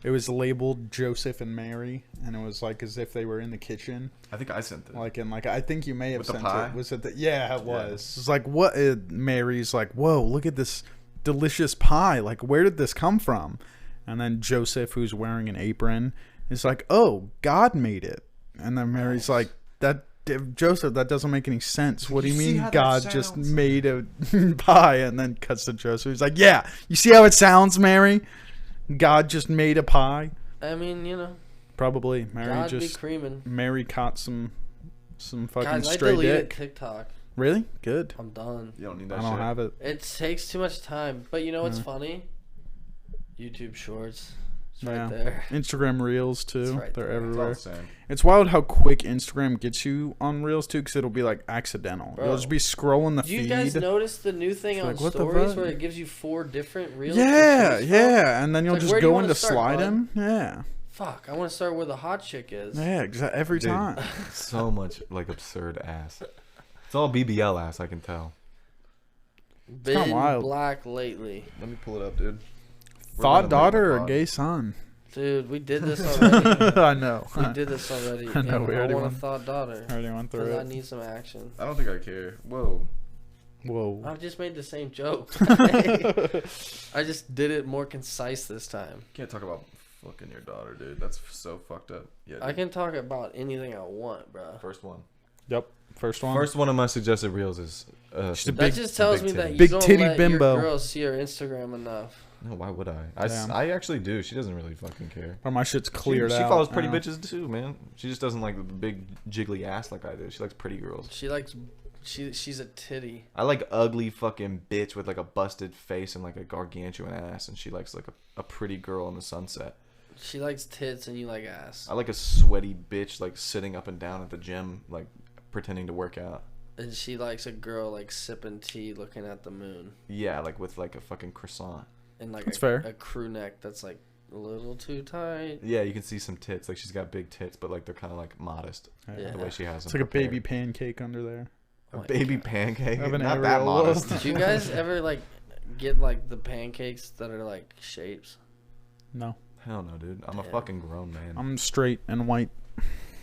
it was labeled Joseph and Mary, and it was like as if they were in the kitchen, I think I sent it. like and like I think you may have With the sent pie? it. Was it? Yeah, it Yeah. was. It's like what? Mary's like, whoa, look at this delicious pie. Like, where did this come from? And then Joseph, who's wearing an apron, is like, oh, God made it. And then Mary's like, that. Joseph, that doesn't make any sense. What do you You see mean how that God just sounds? made a pie? And then cuts to Joseph. He's like, yeah, you see how it sounds, Mary? God just made a pie. I mean, you know, Probably Mary God be just creaming. Mary caught some fucking Guys, I stray deleted dick. TikTok. Really? Good. I'm done. You don't need I that don't shit. have it. It takes too much time. But you know what's Yeah. funny? YouTube Shorts. It's Yeah. right there. Instagram Reels too. It's right They're there. It's all everywhere. the same. It's wild how quick Instagram gets you on Reels too, because it'll be like accidental. Bro. You'll just be scrolling the Do you feed. guys notice the new thing It's on like, what the stories fuck? where it gives you 4 different reels? to Yeah, choose from? yeah, and then you'll It's like, just where do you go wanna into start, slide bud? them. Yeah, Fuck, I want to start where the hot chick is. yeah, every Dude. time. So much like absurd ass. It's all BBL ass, I can tell. kinda Been wild. black lately. Let me pull it up, dude. Thought daughter or gay son? Dude, we did this already. I know. We did this already. I know, and we I already want a went- thought daughter. I already went through Because I it. need some action. I don't think I care. Whoa. Whoa. I just made the same joke. I just did it more concise this time. Can't talk about fucking your daughter, dude. That's so fucked up. Yeah. I dude. can talk about anything I want, bro. First one. Yep. First one. First one of my suggested reels is. Just a That big- just tells big me that titty. you Big don't titty let bimbo. your girl see her Instagram enough. No, why would I? Damn. I actually do. She doesn't really fucking care. Or my shit's cleared she out. follows pretty now. bitches too, man. She just doesn't like the big jiggly ass like I do. She likes pretty girls. She likes, she's a titty. I like ugly fucking bitch with like a busted face and like a gargantuan ass, and she likes like a pretty girl in the sunset. She likes tits and you like ass. I like a sweaty bitch like sitting up and down at the gym, like pretending to work out. And she likes a girl like sipping tea looking at the moon. Yeah, like with like a fucking croissant. And like That's a, fair. a crew neck that's like a little too tight. Yeah, you can see some tits. Like she's got big tits, but like they're kind of like modest. Yeah. The way she has them. It's like a prepared. baby pancake under there. A Oh my baby God. pancake. Have an Not that areola. modest. Did you guys ever like get like the pancakes that are like shapes? No. Hell no, dude. I'm a Damn. fucking grown man. I'm straight and white.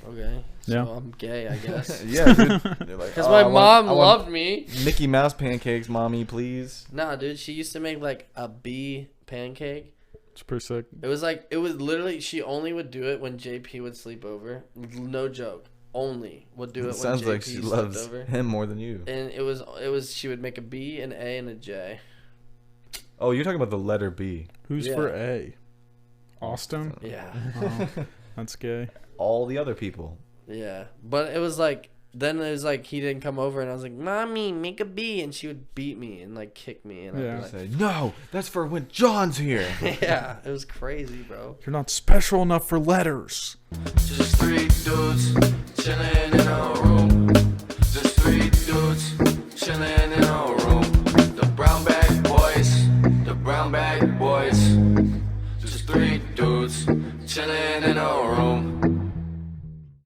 Okay. So Yeah. I'm gay, I guess. Yeah, dude. They're like, Because "Oh, my I want- mom I want loved me. Mickey Mouse pancakes, mommy, please. Nah, dude, she used to make like a bee pancake. It's pretty sick. It was literally, she only would do it when JP would sleep over. No joke. Only would do it It when sounds JP like she slept loves over. him more than you. And it was, she would make a B, an A, and a J. Oh, you're talking about the letter B. Who's Yeah. for A? Austin? Yeah. Oh, that's gay. All the other people. Yeah. But it was like, then it was like he didn't come over, and I was like, "Mommy, make a B," and she would beat me and like kick me, and Yeah. I'd be Say, no, that's for when John's here. like, "Yeah, it was crazy, bro." You're not special enough for letters. Just three dudes chilling in a room. Just three dudes chilling in a room. The brown bag boys, the brown bag boys. Just three dudes chilling in a room.